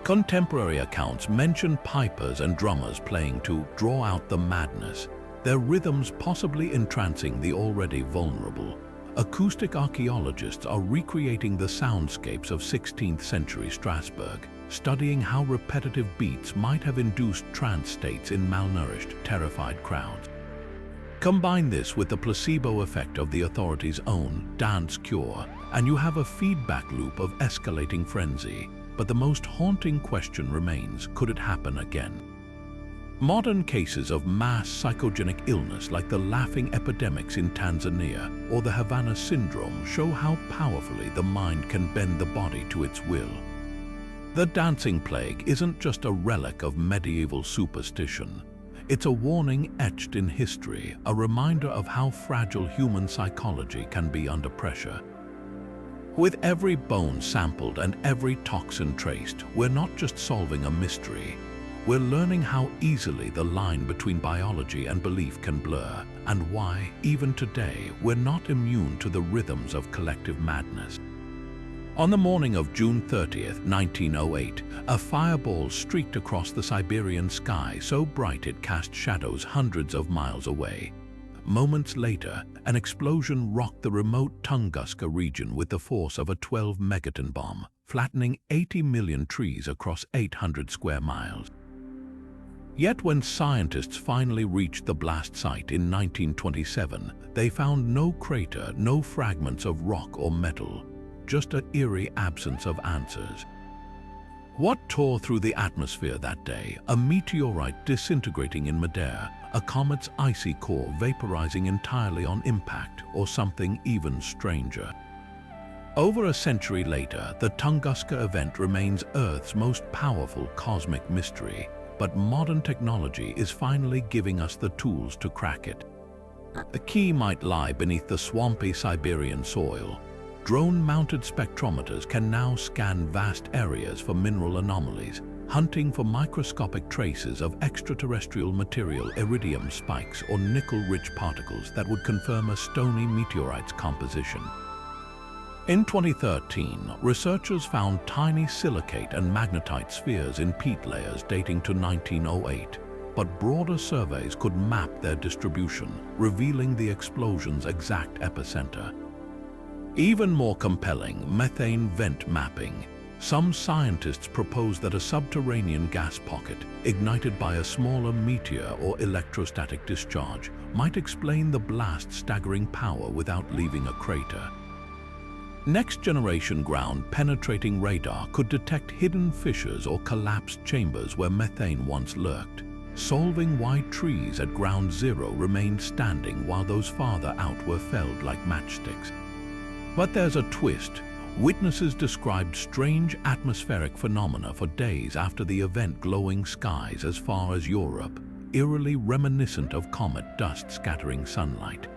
Contemporary accounts mention pipers and drummers playing to draw out the madness, their rhythms possibly entrancing the already vulnerable. Acoustic archaeologists are recreating the soundscapes of 16th century Strasbourg, studying how repetitive beats might have induced trance states in malnourished, terrified crowds. Combine this with the placebo effect of the authorities' own dance cure, and you have a feedback loop of escalating frenzy. But the most haunting question remains, could it happen again? Modern cases of mass psychogenic illness like the laughing epidemics in Tanzania or the Havana syndrome show how powerfully the mind can bend the body to its will. The dancing plague isn't just a relic of medieval superstition. It's a warning etched in history, a reminder of how fragile human psychology can be under pressure. With every bone sampled and every toxin traced, we're not just solving a mystery. We're learning how easily the line between biology and belief can blur, and why, even today, we're not immune to the rhythms of collective madness. On the morning of June 30th, 1908, a fireball streaked across the Siberian sky so bright it cast shadows hundreds of miles away. Moments later, an explosion rocked the remote Tunguska region with the force of a 12-megaton bomb, flattening 80 million trees across 800 square miles. Yet when scientists finally reached the blast site in 1927, they found no crater, no fragments of rock or metal, just an eerie absence of answers. What tore through the atmosphere that day? A meteorite disintegrating in midair, a comet's icy core vaporizing entirely on impact, or something even stranger? Over a century later, the Tunguska event remains Earth's most powerful cosmic mystery, but modern technology is finally giving us the tools to crack it. The key might lie beneath the swampy Siberian soil. Drone-mounted spectrometers can now scan vast areas for mineral anomalies, hunting for microscopic traces of extraterrestrial material, iridium spikes, or nickel-rich particles that would confirm a stony meteorite's composition. In 2013, researchers found tiny silicate and magnetite spheres in peat layers dating to 1908, but broader surveys could map their distribution, revealing the explosion's exact epicenter. Even more compelling, methane vent mapping. Some scientists propose that a subterranean gas pocket, ignited by a smaller meteor or electrostatic discharge, might explain the blast's staggering power without leaving a crater. Next-generation ground-penetrating radar could detect hidden fissures or collapsed chambers where methane once lurked, solving why trees at ground zero remained standing while those farther out were felled like matchsticks. But there's a twist. Witnesses described strange atmospheric phenomena for days after the event, glowing skies as far as Europe, eerily reminiscent of comet dust scattering sunlight.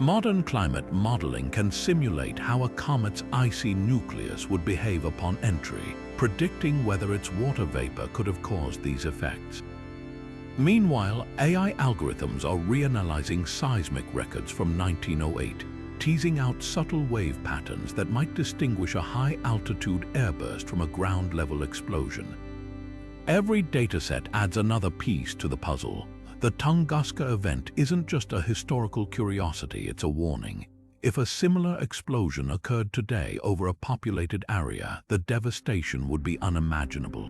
Modern climate modeling can simulate how a comet's icy nucleus would behave upon entry, predicting whether its water vapor could have caused these effects. Meanwhile, AI algorithms are reanalyzing seismic records from 1908, teasing out subtle wave patterns that might distinguish a high-altitude airburst from a ground-level explosion. Every dataset adds another piece to the puzzle. The Tunguska event isn't just a historical curiosity, it's a warning. If a similar explosion occurred today over a populated area, the devastation would be unimaginable.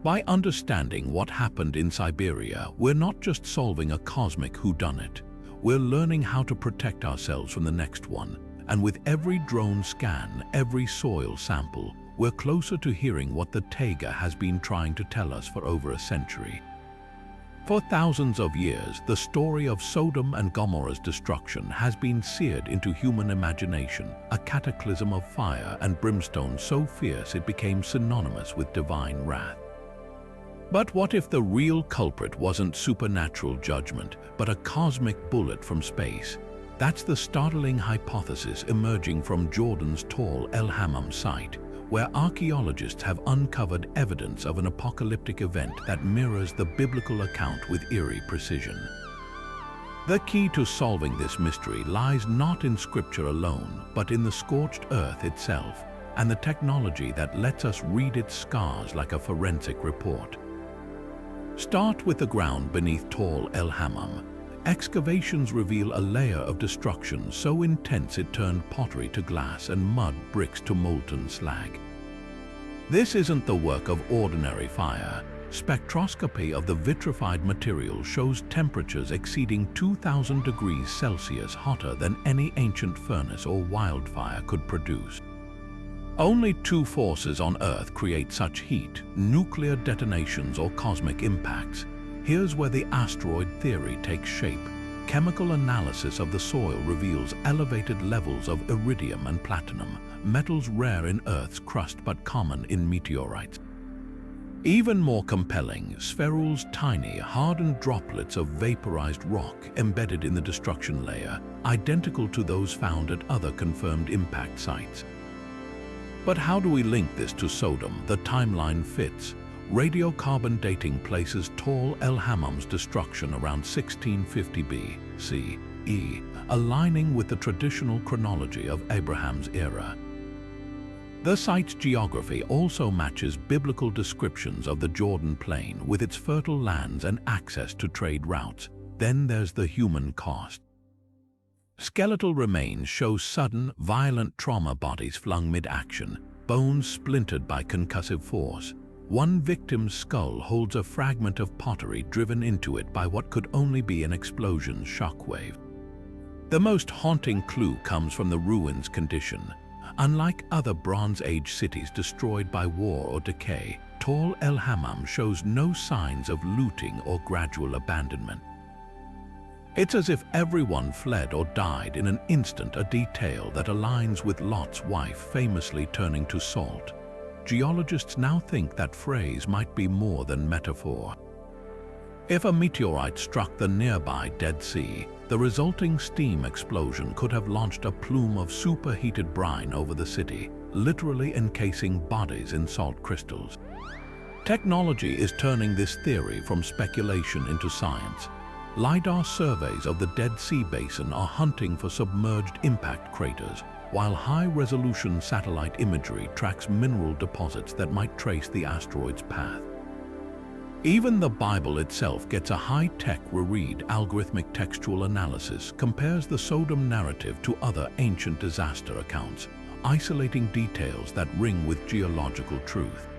By understanding what happened in Siberia, we're not just solving a cosmic whodunit. We're learning how to protect ourselves from the next one. And with every drone scan, every soil sample, we're closer to hearing what the taiga has been trying to tell us for over a century. For thousands of years, the story of Sodom and Gomorrah's destruction has been seared into human imagination, a cataclysm of fire and brimstone so fierce it became synonymous with divine wrath. But what if the real culprit wasn't supernatural judgment, but a cosmic bullet from space? That's the startling hypothesis emerging from Jordan's Tall El Hammam site, where archaeologists have uncovered evidence of an apocalyptic event that mirrors the biblical account with eerie precision. The key to solving this mystery lies not in scripture alone, but in the scorched earth itself, and the technology that lets us read its scars like a forensic report. Start with the ground beneath Tall El Hammam. Excavations reveal a layer of destruction so intense it turned pottery to glass and mud bricks to molten slag. This isn't the work of ordinary fire. Spectroscopy of the vitrified material shows temperatures exceeding 2,000 degrees Celsius hotter than any ancient furnace or wildfire could produce. Only two forces on Earth create such heat: nuclear detonations or cosmic impacts. Here's where the asteroid theory takes shape. Chemical analysis of the soil reveals elevated levels of iridium and platinum, metals rare in Earth's crust but common in meteorites. Even more compelling, spherules, tiny, hardened droplets of vaporized rock embedded in the destruction layer, identical to those found at other confirmed impact sites. But how do we link this to Sodom? The timeline fits. Radiocarbon dating places Tall El Hammam's destruction around 1650 BCE, aligning with the traditional chronology of Abraham's era. The site's geography also matches biblical descriptions of the Jordan Plain with its fertile lands and access to trade routes. Then there's the human cost. Skeletal remains show sudden, violent trauma, bodies flung mid-action, bones splintered by concussive force. One victim's skull holds a fragment of pottery driven into it by what could only be an explosion's shockwave. The most haunting clue comes from the ruins' condition. Unlike other Bronze Age cities destroyed by war or decay, Tall El Hammam shows no signs of looting or gradual abandonment. It's as if everyone fled or died in an instant, a detail that aligns with Lot's wife famously turning to salt. Geologists now think that phrase might be more than metaphor. If a meteorite struck the nearby Dead Sea, the resulting steam explosion could have launched a plume of superheated brine over the city, literally encasing bodies in salt crystals. Technology is turning this theory from speculation into science. LiDAR surveys of the Dead Sea Basin are hunting for submerged impact craters, while high-resolution satellite imagery tracks mineral deposits that might trace the asteroid's path. Even the Bible itself gets a high-tech reread. Algorithmic textual analysis compares the Sodom narrative to other ancient disaster accounts, isolating details that ring with geological truth.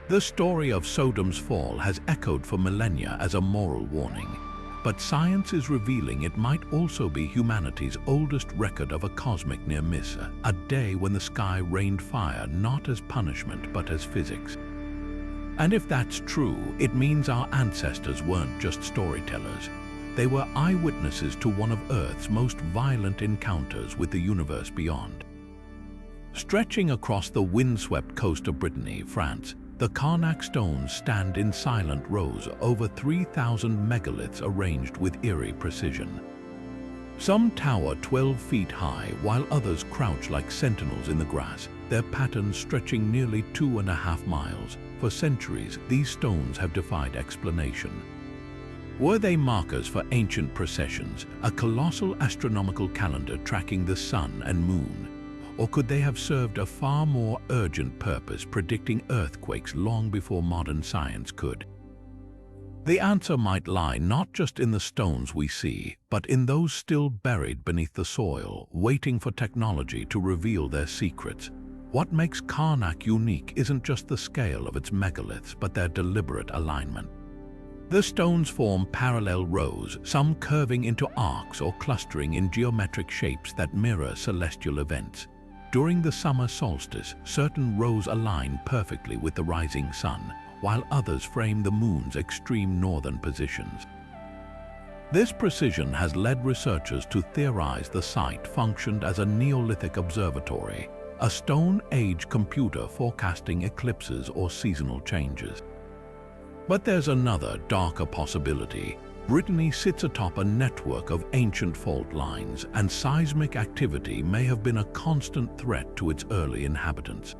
The story of Sodom's fall has echoed for millennia as a moral warning, but science is revealing it might also be humanity's oldest record of a cosmic near miss, a day when the sky rained fire not as punishment but as physics. And if that's true, it means our ancestors weren't just storytellers. They were eyewitnesses to one of Earth's most violent encounters with the universe beyond. Stretching across the windswept coast of Brittany, France, the Karnak stones stand in silent rows, over 3,000 megaliths arranged with eerie precision. Some tower 12 feet high, while others crouch like sentinels in the grass, their patterns stretching nearly 2.5 miles. For centuries, these stones have defied explanation. Were they markers for ancient processions, a colossal astronomical calendar tracking the sun and moon? Or could they have served a far more urgent purpose, predicting earthquakes long before modern science could? The answer might lie not just in the stones we see, but in those still buried beneath the soil, waiting for technology to reveal their secrets. What makes Karnak unique isn't just the scale of its megaliths, but their deliberate alignment. The stones form parallel rows, some curving into arcs or clustering in geometric shapes that mirror celestial events. During the summer solstice, certain rows align perfectly with the rising sun, while others frame the moon's extreme northern positions. This precision has led researchers to theorize the site functioned as a Neolithic observatory, a Stone Age computer forecasting eclipses or seasonal changes. But there's another, darker possibility. Brittany sits atop a network of ancient fault lines, and seismic activity may have been a constant threat to its early inhabitants.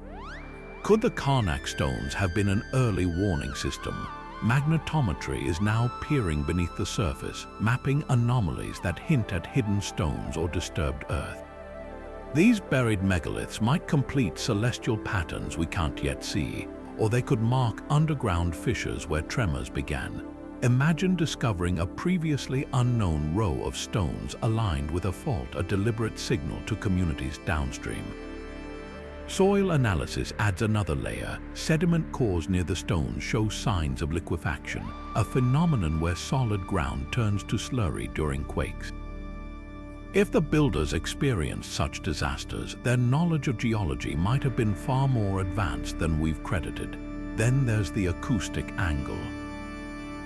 Could the Karnak stones have been an early warning system? Magnetometry is now peering beneath the surface, mapping anomalies that hint at hidden stones or disturbed earth. These buried megaliths might complete celestial patterns we can't yet see, or they could mark underground fissures where tremors began. Imagine discovering a previously unknown row of stones aligned with a fault, a deliberate signal to communities downstream. Soil analysis adds another layer. Sediment cores near the stones show signs of liquefaction, a phenomenon where solid ground turns to slurry during quakes. If the builders experienced such disasters, their knowledge of geology might have been far more advanced than we've credited. Then there's the acoustic angle.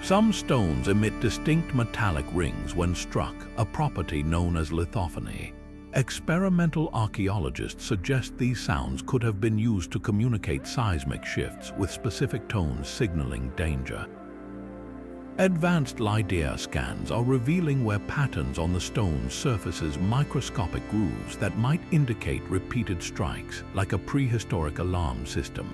Some stones emit distinct metallic rings when struck, a property known as lithophony. Experimental archaeologists suggest these sounds could have been used to communicate seismic shifts, with specific tones signaling danger. Advanced LiDAR scans are revealing where patterns on the stone's surfaces microscopic grooves that might indicate repeated strikes, like a prehistoric alarm system.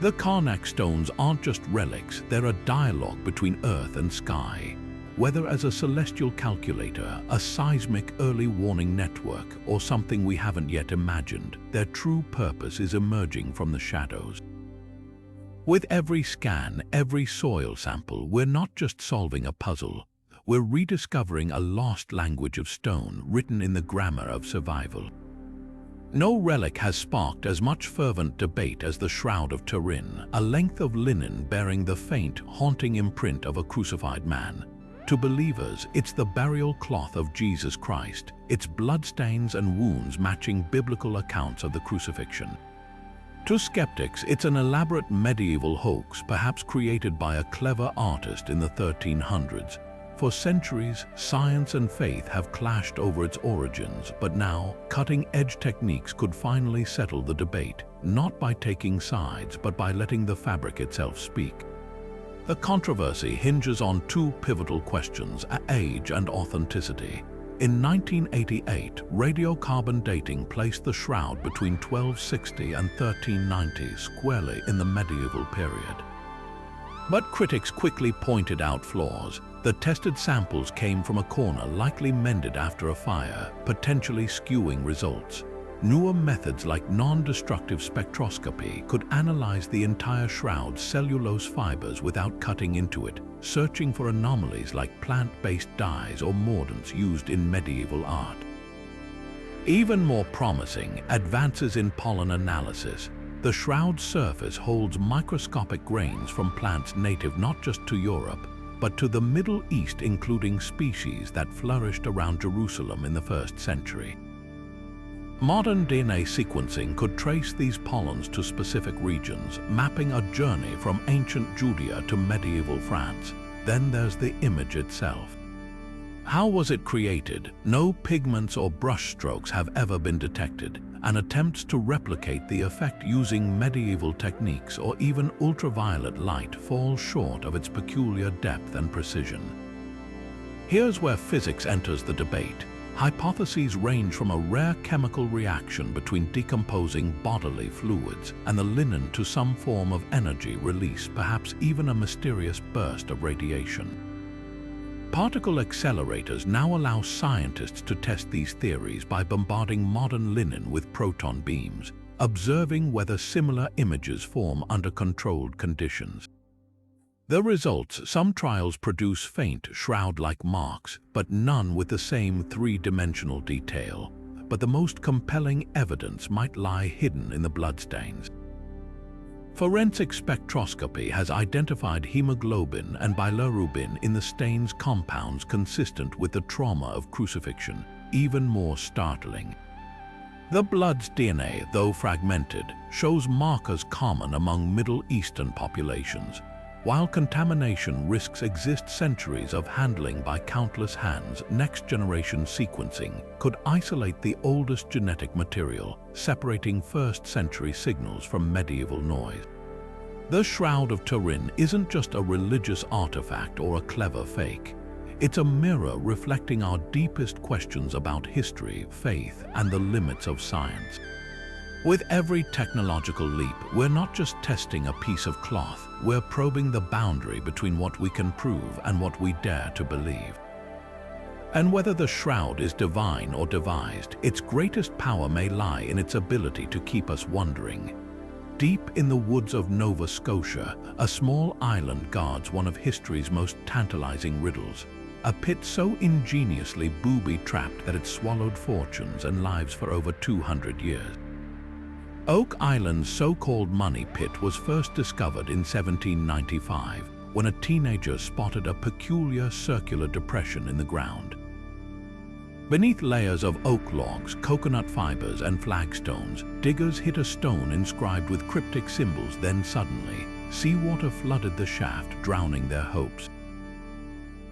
The Karnak stones aren't just relics, they're a dialogue between earth and sky. Whether as a celestial calculator, a seismic early warning network, or something we haven't yet imagined, their true purpose is emerging from the shadows. With every scan, every soil sample, we're not just solving a puzzle, we're rediscovering a lost language of stone written in the grammar of survival. No relic has sparked as much fervent debate as the Shroud of Turin, a length of linen bearing the faint, haunting imprint of a crucified man. To believers, it's the burial cloth of Jesus Christ, its bloodstains and wounds matching biblical accounts of the crucifixion. To skeptics, it's an elaborate medieval hoax, perhaps created by a clever artist in the 1300s. For centuries, science and faith have clashed over its origins, but now, cutting-edge techniques could finally settle the debate, not by taking sides, but by letting the fabric itself speak. The controversy hinges on two pivotal questions: age and authenticity. In 1988, radiocarbon dating placed the shroud between 1260 and 1390, squarely in the medieval period. But critics quickly pointed out flaws. The tested samples came from a corner likely mended after a fire, potentially skewing results. Newer methods like non-destructive spectroscopy could analyze the entire shroud's cellulose fibers without cutting into it, searching for anomalies like plant-based dyes or mordants used in medieval art. Even more promising, advances in pollen analysis. The shroud's surface holds microscopic grains from plants native not just to Europe, but to the Middle East, including species that flourished around Jerusalem in the 1st century. Modern DNA sequencing could trace these pollens to specific regions, mapping a journey from ancient Judea to medieval France. Then there's the image itself. How was it created? No pigments or brushstrokes have ever been detected, and attempts to replicate the effect using medieval techniques or even ultraviolet light fall short of its peculiar depth and precision. Here's where physics enters the debate. Hypotheses range from a rare chemical reaction between decomposing bodily fluids and the linen to some form of energy release, perhaps even a mysterious burst of radiation. Particle accelerators now allow scientists to test these theories by bombarding modern linen with proton beams, observing whether similar images form under controlled conditions. The results: some trials produce faint, shroud-like marks, but none with the same three-dimensional detail. but the most compelling evidence might lie hidden in the bloodstains. Forensic spectroscopy has identified hemoglobin and bilirubin in the stains, compounds consistent with the trauma of crucifixion. Even more startling, the blood's DNA, though fragmented, shows markers common among Middle Eastern populations. While contamination risks exist centuries of handling by countless hands, next-generation sequencing could isolate the oldest genetic material, separating first-century signals from medieval noise. The Shroud of Turin isn't just a religious artifact or a clever fake. It's a mirror reflecting our deepest questions about history, faith, and the limits of science. With every technological leap, we're not just testing a piece of cloth, we're probing the boundary between what we can prove and what we dare to believe. And whether the shroud is divine or devised, its greatest power may lie in its ability to keep us wondering. Deep in the woods of Nova Scotia, a small island guards one of history's most tantalizing riddles. A pit so ingeniously booby-trapped that it swallowed fortunes and lives for over 200 years. Oak Island's so-called money pit was first discovered in 1795, when a teenager spotted a peculiar circular depression in the ground. Beneath layers of oak logs, coconut fibers, and flagstones, diggers hit a stone inscribed with cryptic symbols. Then suddenly, seawater flooded the shaft, drowning their hopes.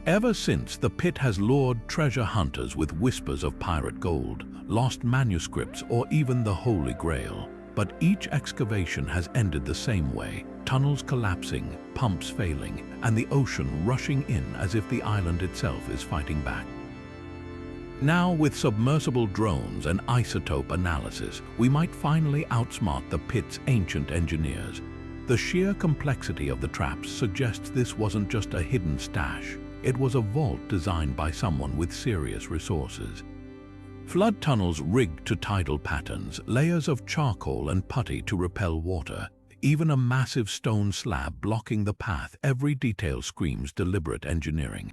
Ever since, the pit has lured treasure hunters with whispers of pirate gold, lost manuscripts, or even the Holy Grail. But each excavation has ended the same way: tunnels collapsing, pumps failing, and the ocean rushing in as if the island itself is fighting back. Now, with submersible drones and isotope analysis, we might finally outsmart the pit's ancient engineers. The sheer complexity of the traps suggests this wasn't just a hidden stash. It was a vault designed by someone with serious resources. Flood tunnels rigged to tidal patterns, layers of charcoal and putty to repel water, even a massive stone slab blocking the path. Every detail screams deliberate engineering.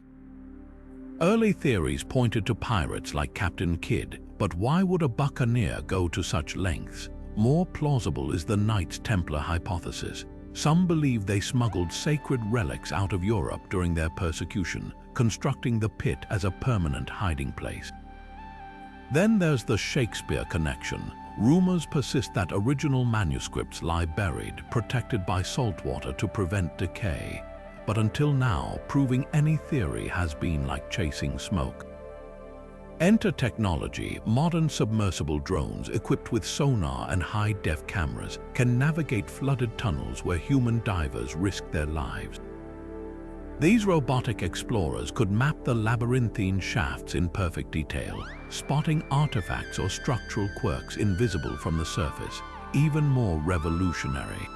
Early theories pointed to pirates like Captain Kidd, but why would a buccaneer go to such lengths? More plausible is the Knights Templar hypothesis. Some believe they smuggled sacred relics out of Europe during their persecution, constructing the pit as a permanent hiding place. Then there's the Shakespeare connection. Rumors persist that original manuscripts lie buried, protected by saltwater to prevent decay. But until now, proving any theory has been like chasing smoke. Enter technology. Modern submersible drones equipped with sonar and high-def cameras can navigate flooded tunnels where human divers risk their lives. These robotic explorers could map the labyrinthine shafts in perfect detail, spotting artifacts or structural quirks invisible from the surface. Even more revolutionary,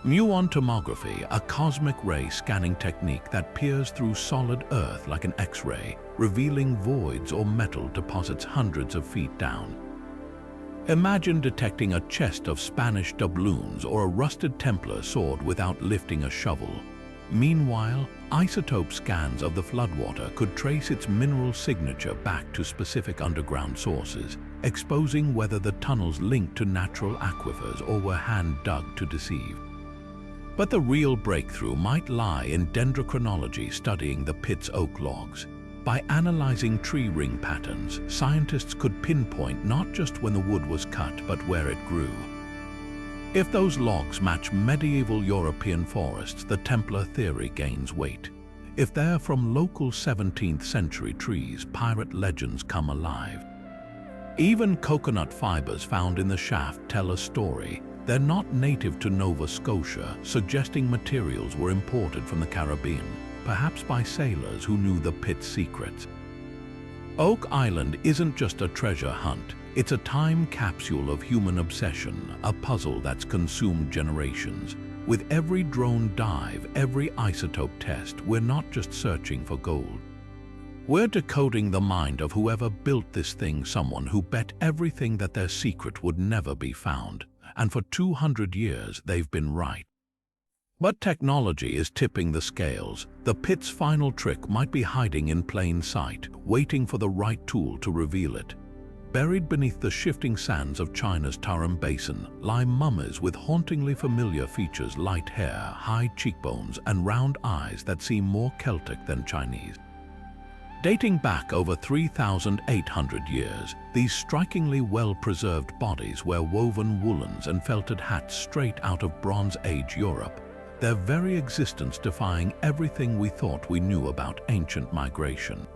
muon tomography, a cosmic ray scanning technique that peers through solid Earth like an X-ray, revealing voids or metal deposits hundreds of feet down. Imagine detecting a chest of Spanish doubloons or a rusted Templar sword without lifting a shovel. Meanwhile, isotope scans of the floodwater could trace its mineral signature back to specific underground sources, exposing whether the tunnels linked to natural aquifers or were hand-dug to deceive. But the real breakthrough might lie in dendrochronology, studying the pit's oak logs. By analyzing tree ring patterns, scientists could pinpoint not just when the wood was cut, but where it grew. If those logs match medieval European forests, the Templar theory gains weight. If they're from local 17th century trees, pirate legends come alive. Even coconut fibers found in the shaft tell a story. They're not native to Nova Scotia, suggesting materials were imported from the Caribbean, perhaps by sailors who knew the pit's secrets. Oak Island isn't just a treasure hunt. It's a time capsule of human obsession, a puzzle that's consumed generations. With every drone dive, every isotope test, we're not just searching for gold. We're decoding the mind of whoever built this thing, someone who bet everything that their secret would never be found. And for 200 years, they've been right. But technology is tipping the scales. The pit's final trick might be hiding in plain sight, waiting for the right tool to reveal it. Buried beneath the shifting sands of China's Tarim Basin lie mummies with hauntingly familiar features: light hair, high cheekbones, and round eyes that seem more Celtic than Chinese. Dating back over 3,800 years, these strikingly well-preserved bodies wear woven woolens and felted hats straight out of Bronze Age Europe, their very existence defying everything we thought we knew about ancient migration.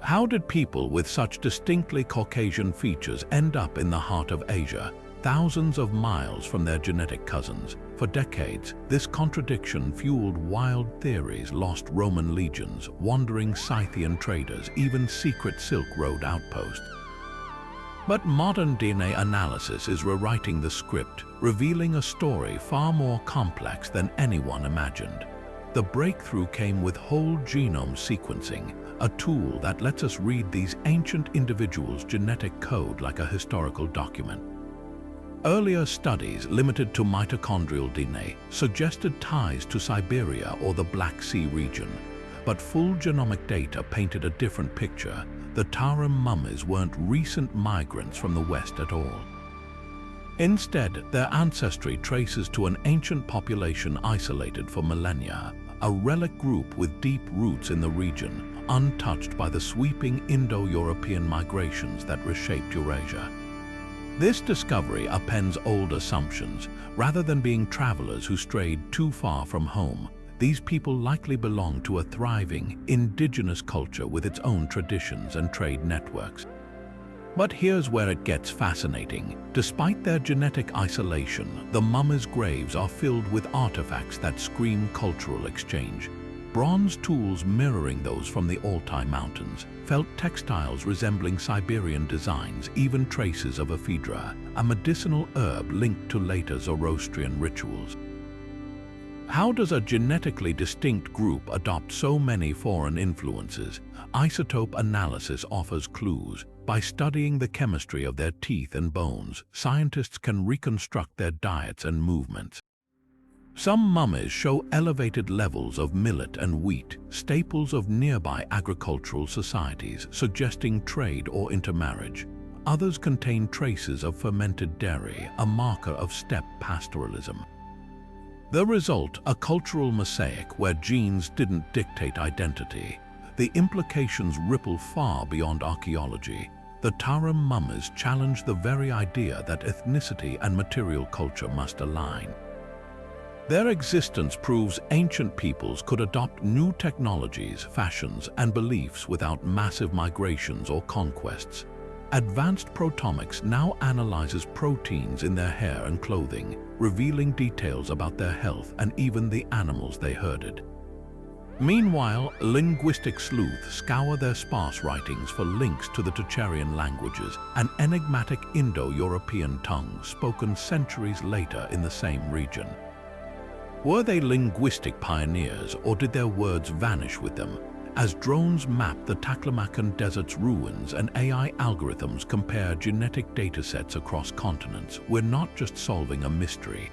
How did people with such distinctly Caucasian features end up in the heart of Asia, thousands of miles from their genetic cousins? For decades, this contradiction fueled wild theories: lost Roman legions, wandering Scythian traders, even secret Silk Road outposts. But modern DNA analysis is rewriting the script, revealing a story far more complex than anyone imagined. The breakthrough came with whole genome sequencing, a tool that lets us read these ancient individuals' genetic code like a historical document. Earlier studies, limited to mitochondrial DNA, suggested ties to Siberia or the Black Sea region. But full genomic data painted a different picture. The Tarim mummies weren't recent migrants from the West at all. Instead, their ancestry traces to an ancient population isolated for millennia, a relic group with deep roots in the region, untouched by the sweeping Indo-European migrations that reshaped Eurasia. This discovery upends old assumptions. Rather than being travelers who strayed too far from home, these people likely belong to a thriving, indigenous culture with its own traditions and trade networks. But here's where it gets fascinating. Despite their genetic isolation, the mummies' graves are filled with artifacts that scream cultural exchange. Bronze tools mirroring those from the Altai Mountains, felt textiles resembling Siberian designs, even traces of ephedra, a medicinal herb linked to later Zoroastrian rituals. How does a genetically distinct group adopt so many foreign influences? Isotope analysis offers clues. By studying the chemistry of their teeth and bones, scientists can reconstruct their diets and movements. Some mummies show elevated levels of millet and wheat, staples of nearby agricultural societies, suggesting trade or intermarriage. Others contain traces of fermented dairy, a marker of steppe pastoralism. The result, a cultural mosaic where genes didn't dictate identity. The implications ripple far beyond archaeology. The Tarim mummies challenge the very idea that ethnicity and material culture must align. Their existence proves ancient peoples could adopt new technologies, fashions, and beliefs without massive migrations or conquests. Advanced proteomics now analyzes proteins in their hair and clothing, revealing details about their health and even the animals they herded. Meanwhile, linguistic sleuths scour their sparse writings for links to the Tocharian languages, an enigmatic Indo-European tongue spoken centuries later in the same region. Were they linguistic pioneers, or did their words vanish with them? As drones map the Taklamakan Desert's ruins and AI algorithms compare genetic datasets across continents, we're not just solving a mystery.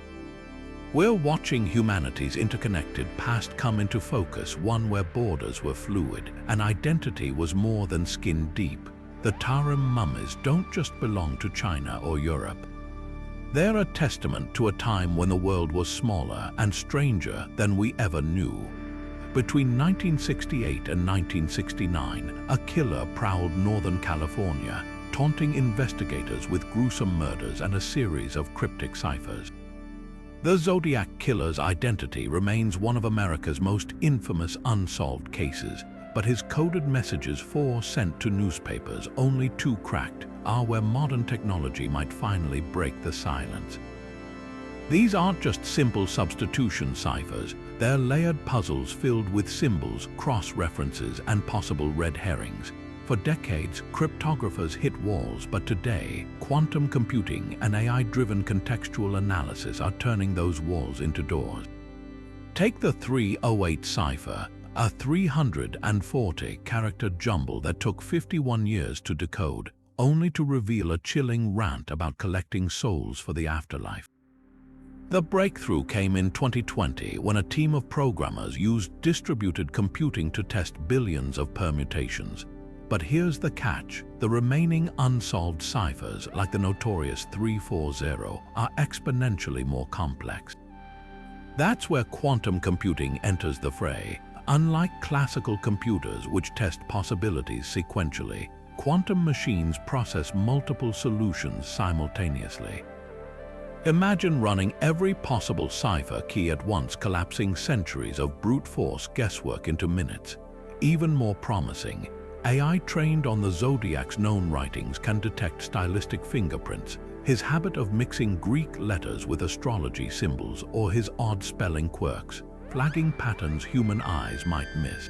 We're watching humanity's interconnected past come into focus, one where borders were fluid and identity was more than skin deep. The Tarim mummies don't just belong to China or Europe. They're a testament to a time when the world was smaller and stranger than we ever knew. Between 1968 and 1969, a killer prowled Northern California, taunting investigators with gruesome murders and a series of cryptic ciphers. The Zodiac Killer's identity remains one of America's most infamous unsolved cases, but his coded messages, 4 sent to newspapers, only 2 cracked, are where modern technology might finally break the silence. These aren't just simple substitution ciphers, they're layered puzzles filled with symbols, cross-references, and possible red herrings. For decades, cryptographers hit walls, but today, quantum computing and AI-driven contextual analysis are turning those walls into doors. Take the 308 cipher, a 340-character jumble that took 51 years to decode, only to reveal a chilling rant about collecting souls for the afterlife. The breakthrough came in 2020 when a team of programmers used distributed computing to test billions of permutations. But here's the catch: the remaining unsolved ciphers, like the notorious 340, are exponentially more complex. That's where quantum computing enters the fray. Unlike classical computers, which test possibilities sequentially, quantum machines process multiple solutions simultaneously. Imagine running every possible cipher key at once, collapsing centuries of brute force guesswork into minutes. Even more promising, AI trained on the Zodiac's known writings can detect stylistic fingerprints, his habit of mixing Greek letters with astrology symbols, or his odd spelling quirks, flagging patterns human eyes might miss.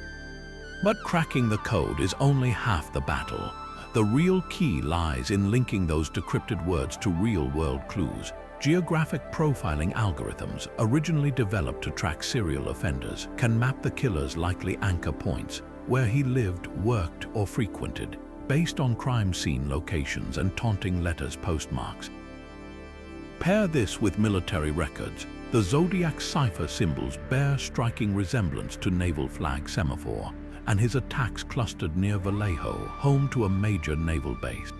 But cracking the code is only half the battle. The real key lies in linking those decrypted words to real-world clues. Geographic profiling algorithms, originally developed to track serial offenders, can map the killer's likely anchor points, where he lived, worked, or frequented, based on crime scene locations and taunting letters postmarks. Pair this with military records. The Zodiac cipher symbols bear striking resemblance to naval flag semaphore, and his attacks clustered near Vallejo, home to a major naval base.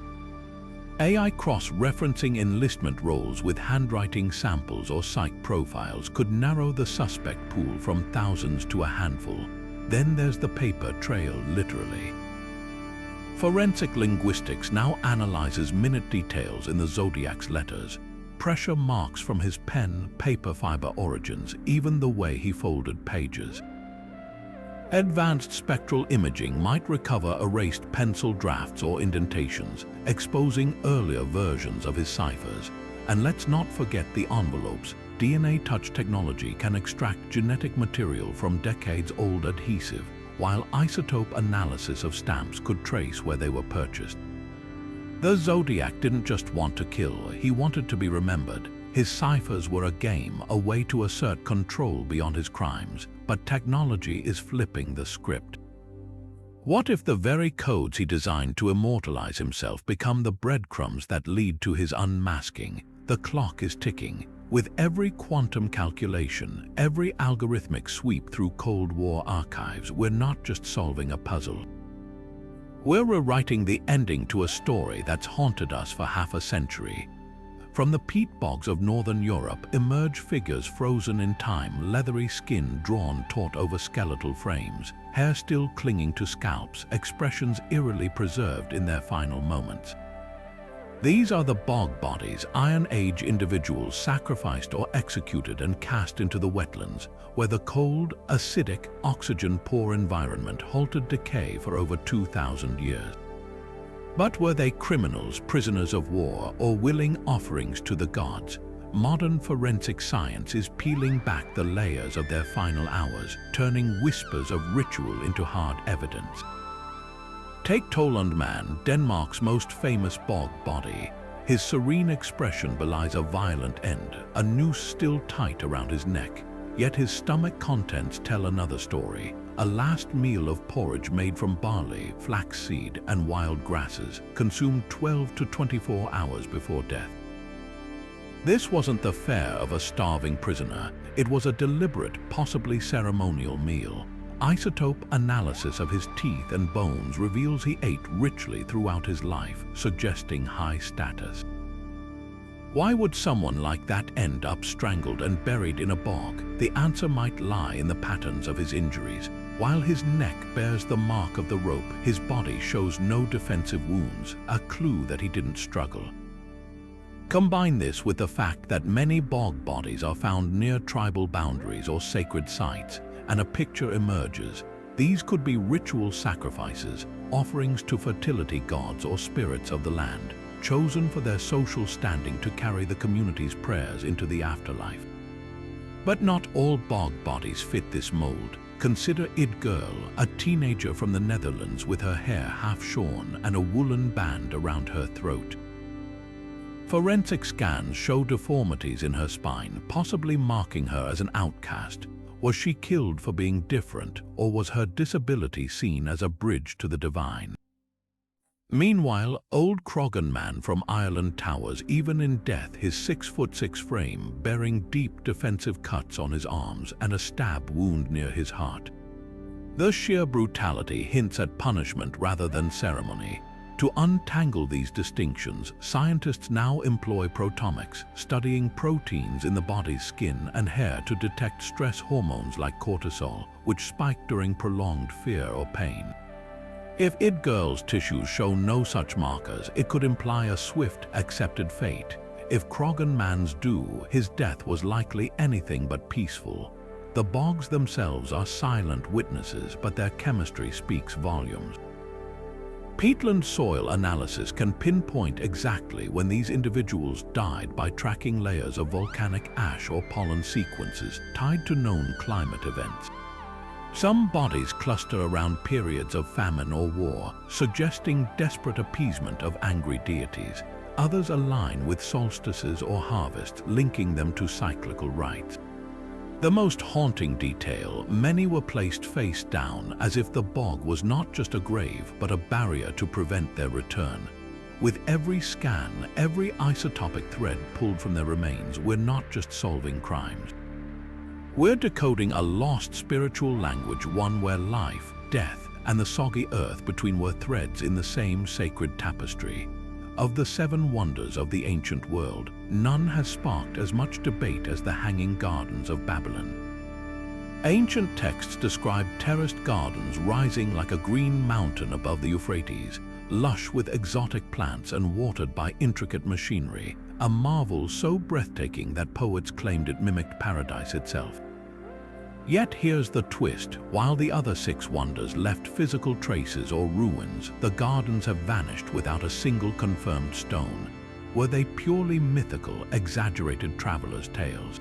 AI cross-referencing enlistment rolls with handwriting samples or psych profiles could narrow the suspect pool from thousands to a handful. Then there's the paper trail, literally. Forensic linguistics now analyzes minute details in the Zodiac's letters, pressure marks from his pen, paper fiber origins, even the way he folded pages. Advanced spectral imaging might recover erased pencil drafts or indentations, exposing earlier versions of his ciphers. And let's not forget the envelopes. DNA touch technology can extract genetic material from decades-old adhesive, while isotope analysis of stamps could trace where they were purchased. The Zodiac didn't just want to kill, he wanted to be remembered. His ciphers were a game, a way to assert control beyond his crimes, but technology is flipping the script. What if the very codes he designed to immortalize himself become the breadcrumbs that lead to his unmasking? The clock is ticking. With every quantum calculation, every algorithmic sweep through Cold War archives, we're not just solving a puzzle. We're rewriting the ending to a story that's haunted us for half a century. From the peat bogs of northern Europe emerge figures frozen in time, leathery skin drawn taut over skeletal frames, hair still clinging to scalps, expressions eerily preserved in their final moments. These are the bog bodies, Iron Age individuals sacrificed or executed and cast into the wetlands, where the cold, acidic, oxygen-poor environment halted decay for over 2,000 years. But were they criminals, prisoners of war, or willing offerings to the gods? Modern forensic science is peeling back the layers of their final hours, turning whispers of ritual into hard evidence. Take Toland Man, Denmark's most famous bog body. His serene expression belies a violent end, a noose still tight around his neck. Yet his stomach contents tell another story. A last meal of porridge made from barley, flaxseed, and wild grasses, consumed 12 to 24 hours before death. This wasn't the fare of a starving prisoner. It was a deliberate, possibly ceremonial meal. Isotope analysis of his teeth and bones reveals he ate richly throughout his life, suggesting high status. Why would someone like that end up strangled and buried in a bog? The answer might lie in the patterns of his injuries. While his neck bears the mark of the rope, his body shows no defensive wounds, a clue that he didn't struggle. Combine this with the fact that many bog bodies are found near tribal boundaries or sacred sites, and a picture emerges. These could be ritual sacrifices, offerings to fertility gods or spirits of the land, chosen for their social standing to carry the community's prayers into the afterlife. But not all bog bodies fit this mold. Consider Id Girl, a teenager from the Netherlands with her hair half shorn and a woolen band around her throat. Forensic scans show deformities in her spine, possibly marking her as an outcast. Was she killed for being different, or was her disability seen as a bridge to the divine? Meanwhile, old Croghan Man from Ireland towers even in death, his 6'6" frame bearing deep defensive cuts on his arms and a stab wound near his heart. The sheer brutality hints at punishment rather than ceremony. To untangle these distinctions, scientists now employ protomics, studying proteins in the body's skin and hair to detect stress hormones like cortisol, which spike during prolonged fear or pain. If It Girl's tissues show no such markers, it could imply a swift, accepted fate. If Croghan Man's do, his death was likely anything but peaceful. The bogs themselves are silent witnesses, but their chemistry speaks volumes. Peatland soil analysis can pinpoint exactly when these individuals died by tracking layers of volcanic ash or pollen sequences tied to known climate events. Some bodies cluster around periods of famine or war, suggesting desperate appeasement of angry deities. Others align with solstices or harvests, linking them to cyclical rites. The most haunting detail, many were placed face down, as if the bog was not just a grave, but a barrier to prevent their return. With every scan, every isotopic thread pulled from their remains, we're not just solving crimes. We're decoding a lost spiritual language, one where life, death, and the soggy earth between were threads in the same sacred tapestry. Of the 7 wonders of the ancient world, none has sparked as much debate as the Hanging Gardens of Babylon. Ancient texts describe terraced gardens rising like a green mountain above the Euphrates, lush with exotic plants and watered by intricate machinery, a marvel so breathtaking that poets claimed it mimicked paradise itself. Yet here's the twist: while the other 6 wonders left physical traces or ruins, the gardens have vanished without a single confirmed stone. Were they purely mythical, exaggerated travelers' tales?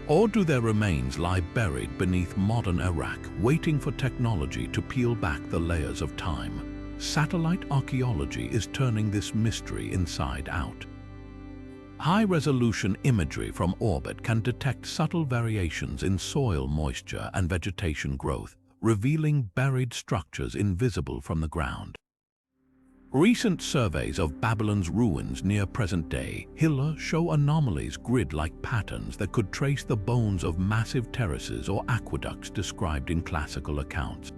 Or do their remains lie buried beneath modern Iraq, waiting for technology to peel back the layers of time? Satellite archaeology is turning this mystery inside out. High-resolution imagery from orbit can detect subtle variations in soil moisture and vegetation growth, revealing buried structures invisible from the ground. Recent surveys of Babylon's ruins near present-day Hilla show anomalies, grid-like patterns that could trace the bones of massive terraces or aqueducts described in classical accounts.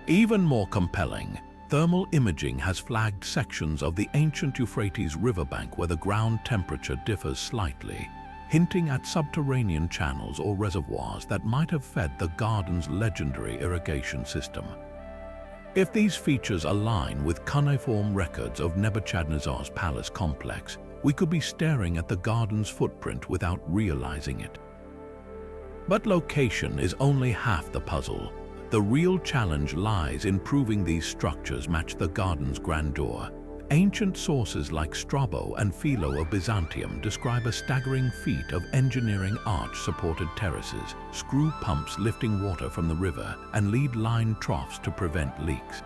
Even more compelling, thermal imaging has flagged sections of the ancient Euphrates riverbank where the ground temperature differs slightly, hinting at subterranean channels or reservoirs that might have fed the garden's legendary irrigation system. If these features align with cuneiform records of Nebuchadnezzar's palace complex, we could be staring at the garden's footprint without realizing it. But location is only half the puzzle. The real challenge lies in proving these structures match the garden's grandeur. Ancient sources like Strabo and Philo of Byzantium describe a staggering feat of engineering arch-supported terraces, screw pumps lifting water from the river, and lead-lined troughs to prevent leaks.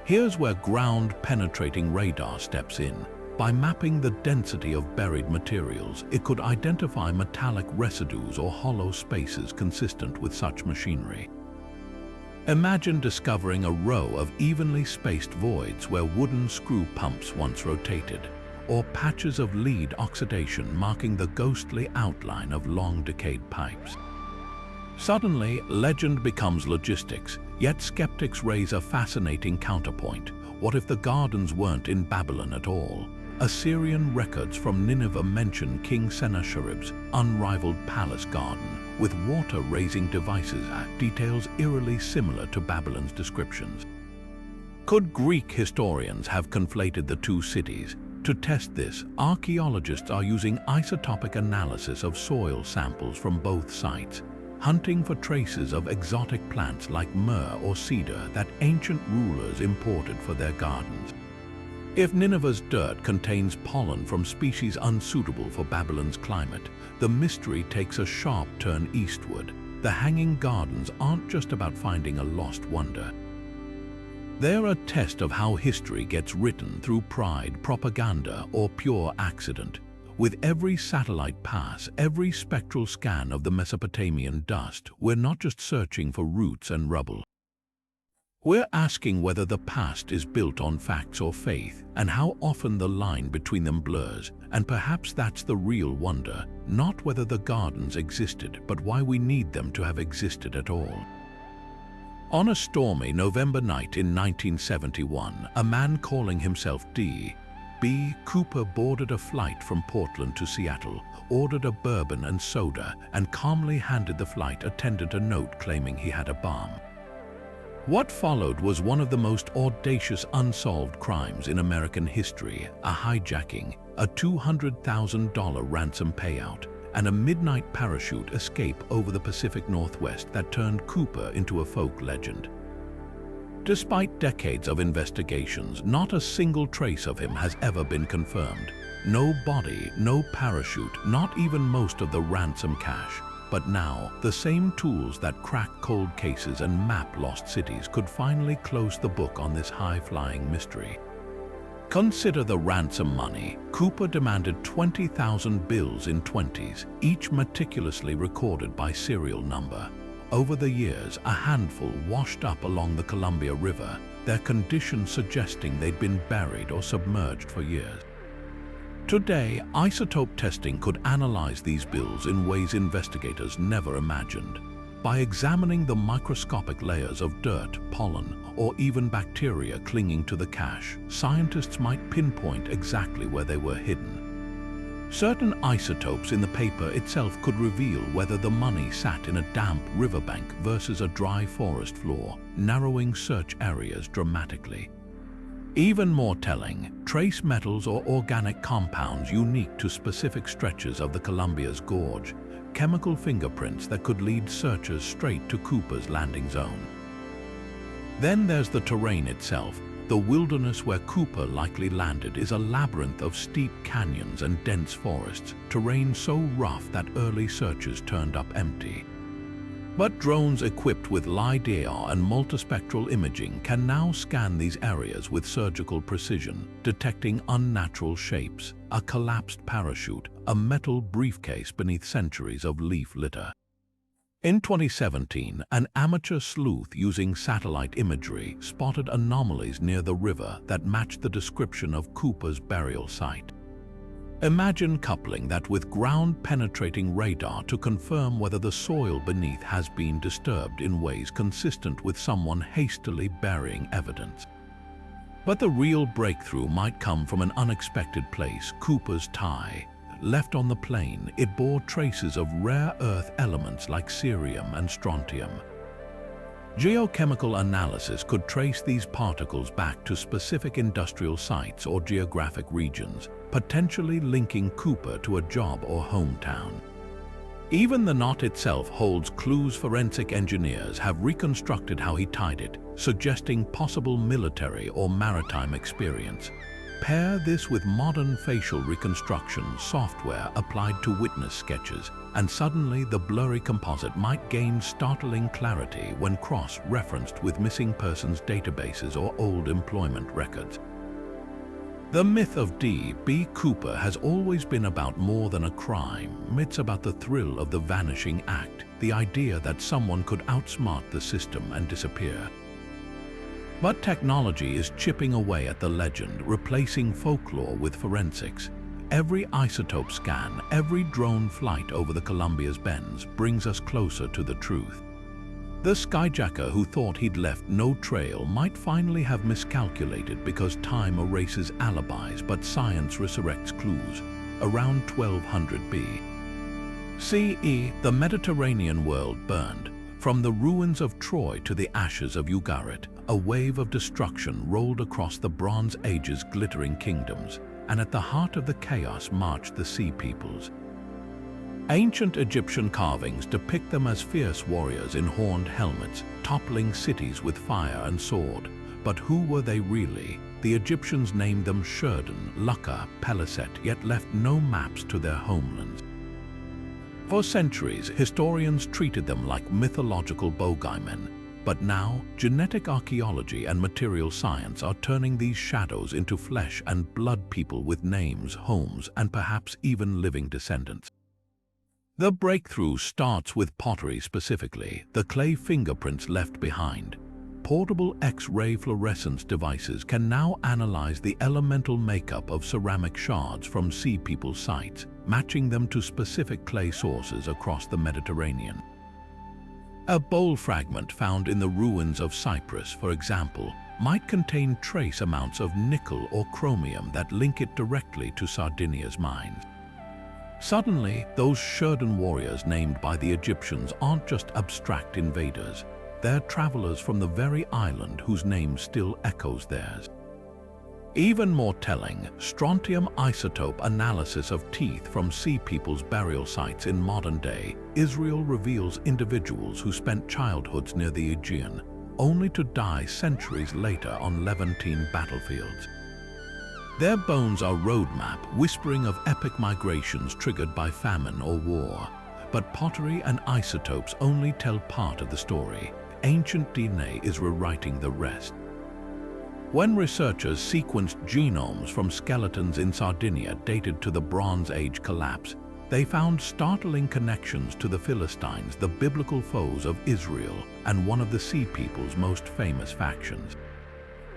Here's where ground-penetrating radar steps in. By mapping the density of buried materials, it could identify metallic residues or hollow spaces consistent with such machinery. Imagine discovering a row of evenly spaced voids where wooden screw pumps once rotated, or patches of lead oxidation marking the ghostly outline of long-decayed pipes. Suddenly, legend becomes logistics, yet skeptics raise a fascinating counterpoint. What if the gardens weren't in Babylon at all? Assyrian records from Nineveh mention King Sennacherib's unrivaled palace garden, with water-raising devices, details eerily similar to Babylon's descriptions. Could Greek historians have conflated the 2 cities? To test this, archaeologists are using isotopic analysis of soil samples from both sites, hunting for traces of exotic plants like myrrh or cedar that ancient rulers imported for their gardens. If Nineveh's dirt contains pollen from species unsuitable for Babylon's climate, the mystery takes a sharp turn eastward. The Hanging Gardens aren't just about finding a lost wonder. They're a test of how history gets written through pride, propaganda, or pure accident. With every satellite pass, every spectral scan of the Mesopotamian dust, we're not just searching for roots and rubble. We're asking whether the past is built on facts or faith, and how often the line between them blurs. And perhaps that's the real wonder, not whether the gardens existed, but why we need them to have existed at all. On a stormy November night in 1971, a man calling himself D.B. Cooper boarded a flight from Portland to Seattle, ordered a bourbon and soda, and calmly handed the flight attendant a note claiming he had a bomb. What followed was one of the most audacious unsolved crimes in American history: a hijacking, a $200,000 ransom payout, and a midnight parachute escape over the Pacific Northwest that turned Cooper into a folk legend. Despite decades of investigations, not a single trace of him has ever been confirmed. No body, no parachute, not even most of the ransom cash. But now, the same tools that crack cold cases and map lost cities could finally close the book on this high-flying mystery. Consider the ransom money. Cooper demanded 20,000 bills in 20s, each meticulously recorded by serial number. Over the years, a handful washed up along the Columbia River, their condition suggesting they'd been buried or submerged for years. Today, isotope testing could analyze these bills in ways investigators never imagined. By examining the microscopic layers of dirt, pollen, or even bacteria clinging to the cache, scientists might pinpoint exactly where they were hidden. Certain isotopes in the paper itself could reveal whether the money sat in a damp riverbank versus a dry forest floor, narrowing search areas dramatically. Even more telling, trace metals or organic compounds unique to specific stretches of the Columbia's gorge, chemical fingerprints that could lead searchers straight to Cooper's landing zone. Then there's the terrain itself. The wilderness where Cooper likely landed is a labyrinth of steep canyons and dense forests, terrain so rough that early searches turned up empty. But drones equipped with LiDAR and multispectral imaging can now scan these areas with surgical precision, detecting unnatural shapes, a collapsed parachute, a metal briefcase beneath centuries of leaf litter. In 2017, an amateur sleuth using satellite imagery spotted anomalies near the river that matched the description of Cooper's burial site. Imagine coupling that with ground-penetrating radar to confirm whether the soil beneath has been disturbed in ways consistent with someone hastily burying evidence. But the real breakthrough might come from an unexpected place: Cooper's tie. Left on the plain, it bore traces of rare earth elements like cerium and strontium. Geochemical analysis could trace these particles back to specific industrial sites or geographic regions, potentially linking Cooper to a job or hometown. Even the knot itself holds clues. Forensic engineers have reconstructed how he tied it, suggesting possible military or maritime experience. Pair this with modern facial reconstruction software applied to witness sketches, and suddenly the blurry composite might gain startling clarity when cross-referenced with missing persons databases or old employment records. The myth of D.B. Cooper has always been about more than a crime. It's about the thrill of the vanishing act, the idea that someone could outsmart the system and disappear. But technology is chipping away at the legend, replacing folklore with forensics. Every isotope scan, every drone flight over the Columbia's bends brings us closer to the truth. The skyjacker who thought he'd left no trail might finally have miscalculated because time erases alibis but science resurrects clues. Around 1200 BCE, the Mediterranean world burned. From the ruins of Troy to the ashes of Ugarit, a wave of destruction rolled across the Bronze Age's glittering kingdoms, and at the heart of the chaos marched the Sea Peoples. Ancient Egyptian carvings depict them as fierce warriors in horned helmets, toppling cities with fire and sword. But who were they really? The Egyptians named them Shurden, Lucca, Peliset, yet left no maps to their homelands. For centuries, historians treated them like mythological bogeymen. But now, genetic archaeology and material science are turning these shadows into flesh and blood people with names, homes, and perhaps even living descendants. The breakthrough starts with pottery specifically, the clay fingerprints left behind. Portable X-ray fluorescence devices can now analyze the elemental makeup of ceramic shards from Sea People sites, matching them to specific clay sources across the Mediterranean. A bowl fragment found in the ruins of Cyprus, for example, might contain trace amounts of nickel or chromium that link it directly to Sardinia's mines. Suddenly, those Shurden warriors named by the Egyptians aren't just abstract invaders. They're travelers from the very island whose name still echoes theirs. Even more telling, strontium isotope analysis of teeth from Sea People's burial sites in modern-day Israel reveals individuals who spent childhoods near the Aegean, only to die centuries later on Levantine battlefields. Their bones are roadmap, whispering of epic migrations triggered by famine or war. But pottery and isotopes only tell part of the story. Ancient DNA is rewriting the rest. When researchers sequenced genomes from skeletons in Sardinia dated to the Bronze Age collapse, they found startling connections to the Philistines, the biblical foes of Israel and one of the Sea People's most famous factions.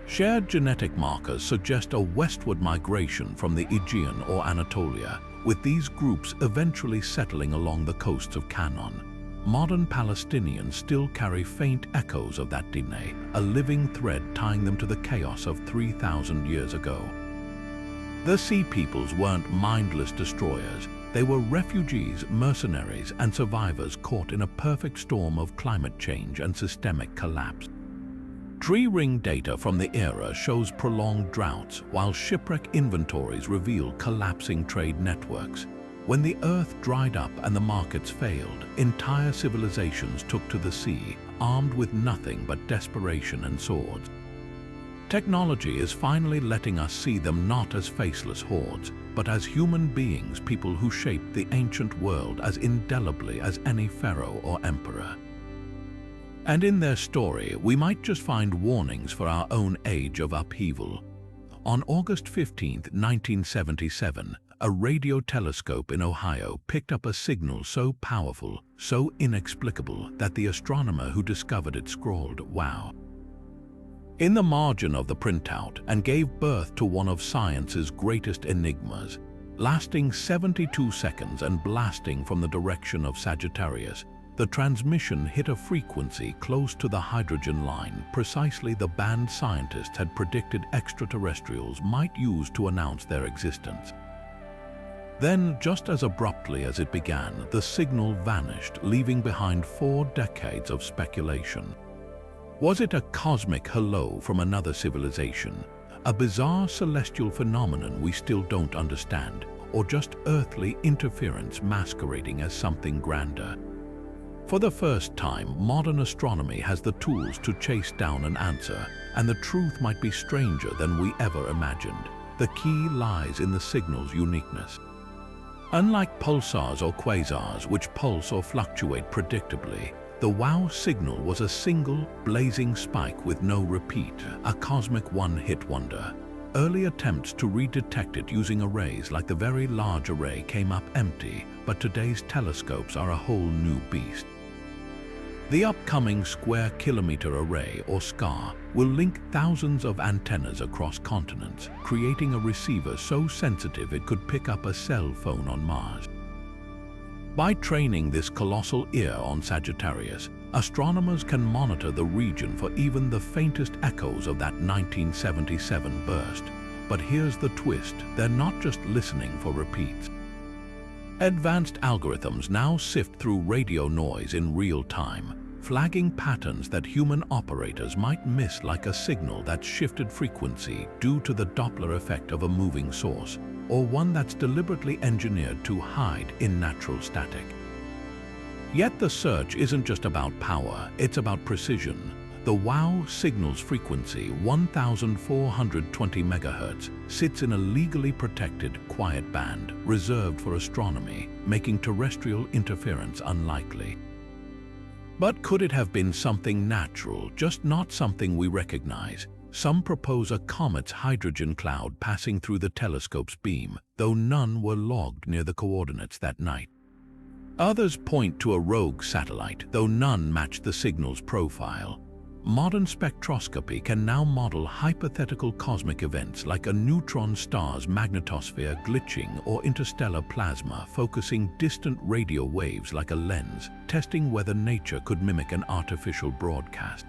Shared genetic markers suggest a westward migration from the Aegean or Anatolia, with these groups eventually settling along the coasts of Canaan. Modern Palestinians still carry faint echoes of that DNA, a living thread tying them to the chaos of 3,000 years ago. The Sea Peoples weren't mindless destroyers. They were refugees, mercenaries, and survivors caught in a perfect storm of climate change and systemic collapse. Tree ring data from the era shows prolonged droughts, while shipwreck inventories reveal collapsing trade networks. When the earth dried up and the markets failed, entire civilizations took to the sea, armed with nothing but desperation and swords. Technology is finally letting us see them not as faceless hordes, but as human beings, people who shaped the ancient world as indelibly as any pharaoh or emperor. And in their story, we might just find warnings for our own age of upheaval. On August 15, 1977, a radio telescope in Ohio picked up a signal so powerful, so inexplicable, that the astronomer who discovered it scrawled, "Wow," in the margin of the printout, and gave birth to one of science's greatest enigmas. Lasting 72 seconds and blasting from the direction of Sagittarius, the transmission hit a frequency close to the hydrogen line, precisely the band scientists had predicted extraterrestrials might use to announce their existence. Then, just as abruptly as it began, the signal vanished, leaving behind 4 decades of speculation. Was it a cosmic hello from another civilization, a bizarre celestial phenomenon we still don't understand, or just earthly interference masquerading as something grander? For the first time, modern astronomy has the tools to chase down an answer, and the truth might be stranger than we ever imagined. The key lies in the signal's uniqueness. Unlike pulsars or quasars, which pulse or fluctuate predictably, the WOW signal was a single, blazing spike with no repeat, a cosmic one-hit wonder. Early attempts to redetect it using arrays like the Very Large Array came up empty, but today's telescopes are a whole new beast. The upcoming Square Kilometre Array, or SCAR, will link thousands of antennas across continents, creating a receiver so sensitive it could pick up a cell phone on Mars. By training this colossal ear on Sagittarius, astronomers can monitor the region for even the faintest echoes of that 1977 burst. But here's the twist: they're not just listening for repeats. Advanced algorithms now sift through radio noise in real time, flagging patterns that human operators might miss, like a signal that's shifted frequency due to the Doppler effect of a moving source, or one that's deliberately engineered to hide in natural static. Yet the search isn't just about power, it's about precision. The WOW signal's frequency, 1420 MHz, sits in a legally protected, quiet band reserved for astronomy, making terrestrial interference unlikely. But could it have been something natural, just not something we recognize? Some propose a comet's hydrogen cloud passing through the telescope's beam, though none were logged near the coordinates that night. Others point to a rogue satellite, though none match the signal's profile. Modern spectroscopy can now model hypothetical cosmic events like a neutron star's magnetosphere glitching or interstellar plasma focusing distant radio waves like a lens, testing whether nature could mimic an artificial broadcast.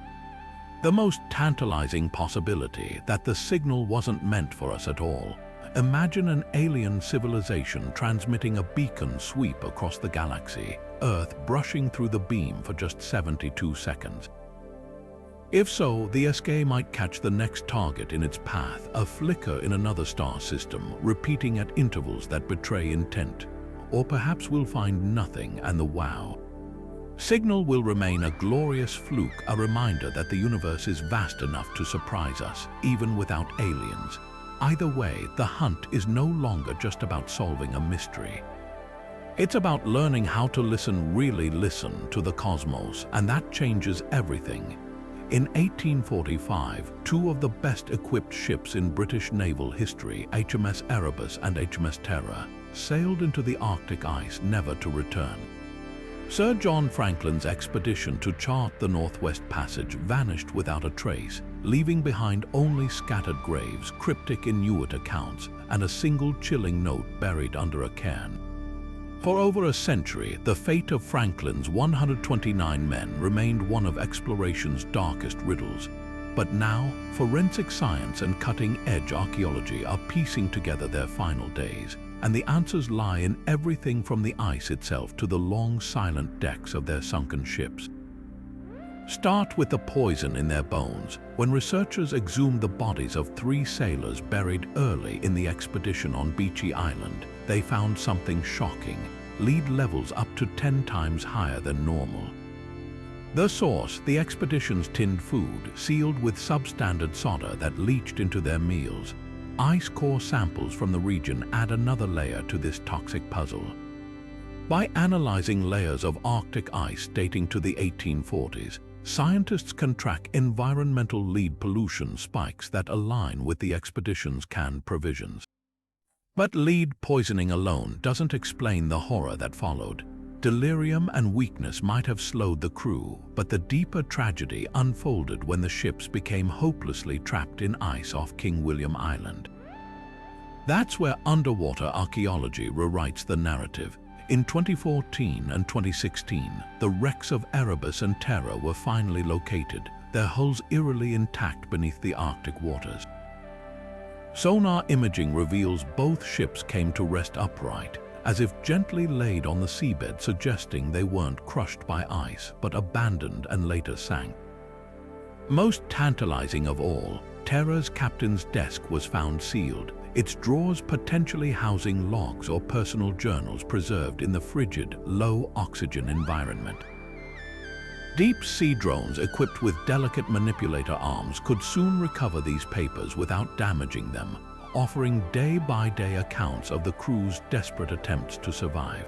The most tantalizing possibility that the signal wasn't meant for us at all. Imagine an alien civilization transmitting a beacon sweep across the galaxy, Earth brushing through the beam for just 72 seconds. If so, the SK might catch the next target in its path, a flicker in another star system, repeating at intervals that betray intent. Or perhaps we'll find nothing and the wow. Signal will remain a glorious fluke, a reminder that the universe is vast enough to surprise us, even without aliens. Either way, the hunt is no longer just about solving a mystery. It's about learning how to really listen to the cosmos, and that changes everything. In 1845, two of the best-equipped ships in British naval history, HMS Erebus and HMS Terror, sailed into the Arctic ice never to return. Sir John Franklin's expedition to chart the Northwest Passage vanished without a trace, leaving behind only scattered graves, cryptic Inuit accounts, and a single chilling note buried under a cairn. For over a century, the fate of Franklin's 129 men remained one of exploration's darkest riddles. But now, forensic science and cutting-edge archaeology are piecing together their final days, and the answers lie in everything from the ice itself to the long, silent decks of their sunken ships. Start with the poison in their bones. When researchers exhumed the bodies of 3 sailors buried early in the expedition on Beechey Island, they found something shocking: lead levels up to 10 times higher than normal. The source, the expedition's tinned food, sealed with substandard solder that leached into their meals. Ice core samples from the region add another layer to this toxic puzzle. By analyzing layers of Arctic ice dating to the 1840s, scientists can track environmental lead pollution spikes that align with the expedition's canned provisions. But lead poisoning alone doesn't explain the horror that followed. Delirium and weakness might have slowed the crew, but the deeper tragedy unfolded when the ships became hopelessly trapped in ice off King William Island. That's where underwater archaeology rewrites the narrative. In 2014 and 2016, the wrecks of Erebus and Terror were finally located, their hulls eerily intact beneath the Arctic waters. Sonar imaging reveals both ships came to rest upright, as if gently laid on the seabed, suggesting they weren't crushed by ice, but abandoned and later sank. Most tantalizing of all, Terror's captain's desk was found sealed, its drawers potentially housing logs or personal journals preserved in the frigid, low-oxygen environment. Deep-sea drones equipped with delicate manipulator arms could soon recover these papers without damaging them, offering day-by-day accounts of the crew's desperate attempts to survive.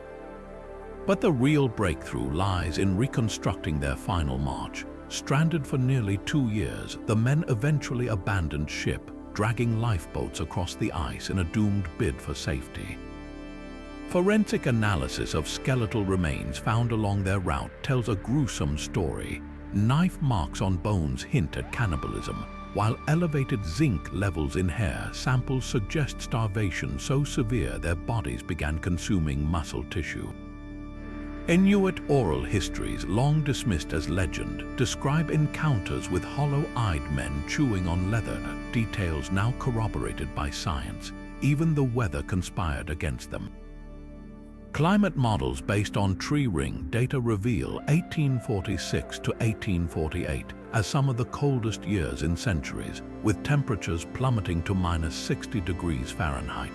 But the real breakthrough lies in reconstructing their final march. Stranded for nearly 2 years, the men eventually abandoned ship, dragging lifeboats across the ice in a doomed bid for safety. Forensic analysis of skeletal remains found along their route tells a gruesome story. Knife marks on bones hint at cannibalism, while elevated zinc levels in hair samples suggest starvation so severe their bodies began consuming muscle tissue. Inuit oral histories, long dismissed as legend, describe encounters with hollow-eyed men chewing on leather, details now corroborated by science. Even the weather conspired against them. Climate models based on tree ring data reveal 1846 to 1848 as some of the coldest years in centuries, with temperatures plummeting to -60 degrees Fahrenheit.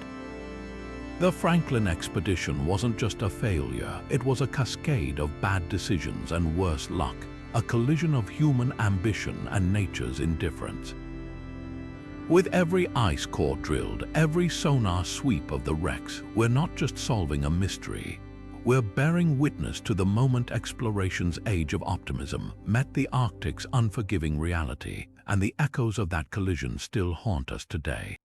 The Franklin expedition wasn't just a failure, it was a cascade of bad decisions and worse luck, a collision of human ambition and nature's indifference. With every ice core drilled, every sonar sweep of the wrecks, we're not just solving a mystery, we're bearing witness to the moment exploration's age of optimism met the Arctic's unforgiving reality, and the echoes of that collision still haunt us today.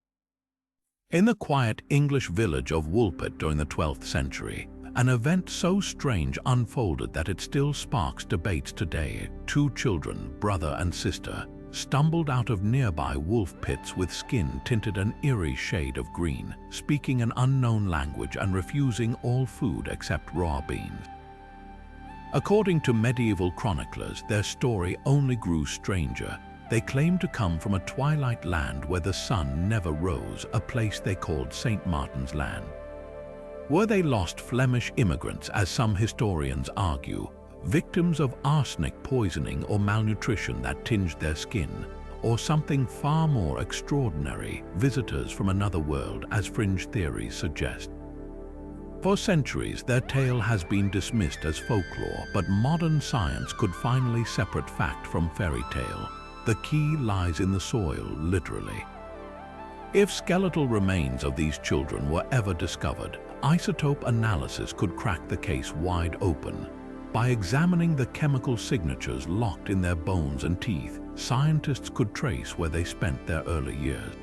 In the quiet English village of Woolpit during the 12th century, An event so strange unfolded that it still sparks debates today. Two children, brother and sister, stumbled out of nearby wolf pits with skin tinted an eerie shade of green, speaking an unknown language and refusing all food except raw beans. According to medieval chroniclers, their story only grew stranger. They claimed to come from a twilight land where the sun never rose, a place they called St. Martin's Land. Were they lost Flemish immigrants, as some historians argue, victims of arsenic poisoning or malnutrition that tinged their skin, or something far more extraordinary, visitors from another world, as fringe theories suggest? For centuries, their tale has been dismissed as folklore, but modern science could finally separate fact from fairy tale. The key lies in the soil, literally. If skeletal remains of these children were ever discovered, isotope analysis could crack the case wide open. By examining the chemical signatures locked in their bones and teeth, scientists could trace where they spent their early years.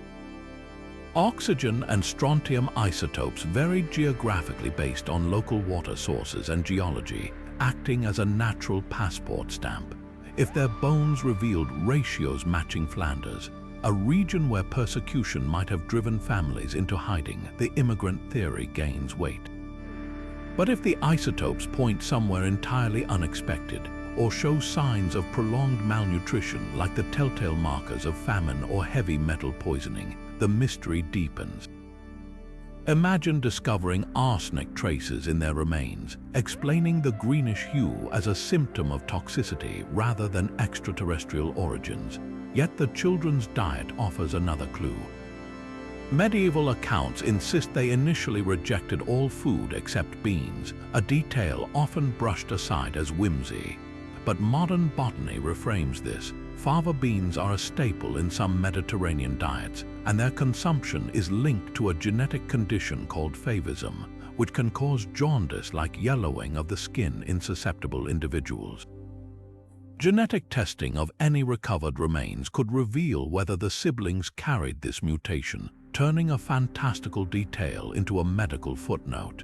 Oxygen and strontium isotopes varied geographically based on local water sources and geology, acting as a natural passport stamp. If their bones revealed ratios matching Flanders, a region where persecution might have driven families into hiding, the immigrant theory gains weight. But if the isotopes point somewhere entirely unexpected, or show signs of prolonged malnutrition like the telltale markers of famine or heavy metal poisoning, the mystery deepens. Imagine discovering arsenic traces in their remains, explaining the greenish hue as a symptom of toxicity rather than extraterrestrial origins. Yet the children's diet offers another clue. Medieval accounts insist they initially rejected all food except beans, a detail often brushed aside as whimsy. But modern botany reframes this. Fava beans are a staple in some Mediterranean diets, and their consumption is linked to a genetic condition called favism, which can cause jaundice-like yellowing of the skin in susceptible individuals. Genetic testing of any recovered remains could reveal whether the siblings carried this mutation, turning a fantastical detail into a medical footnote.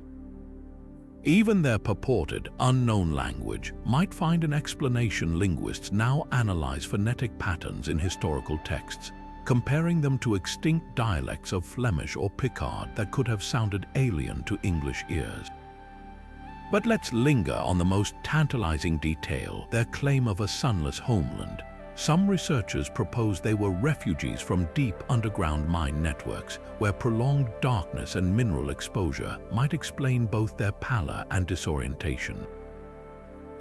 Even their purported unknown language might find an explanation. Linguists now analyze phonetic patterns in historical texts, comparing them to extinct dialects of Flemish or Picard that could have sounded alien to English ears. But let's linger on the most tantalizing detail, their claim of a sunless homeland. Some researchers propose they were refugees from deep underground mine networks, where prolonged darkness and mineral exposure might explain both their pallor and disorientation.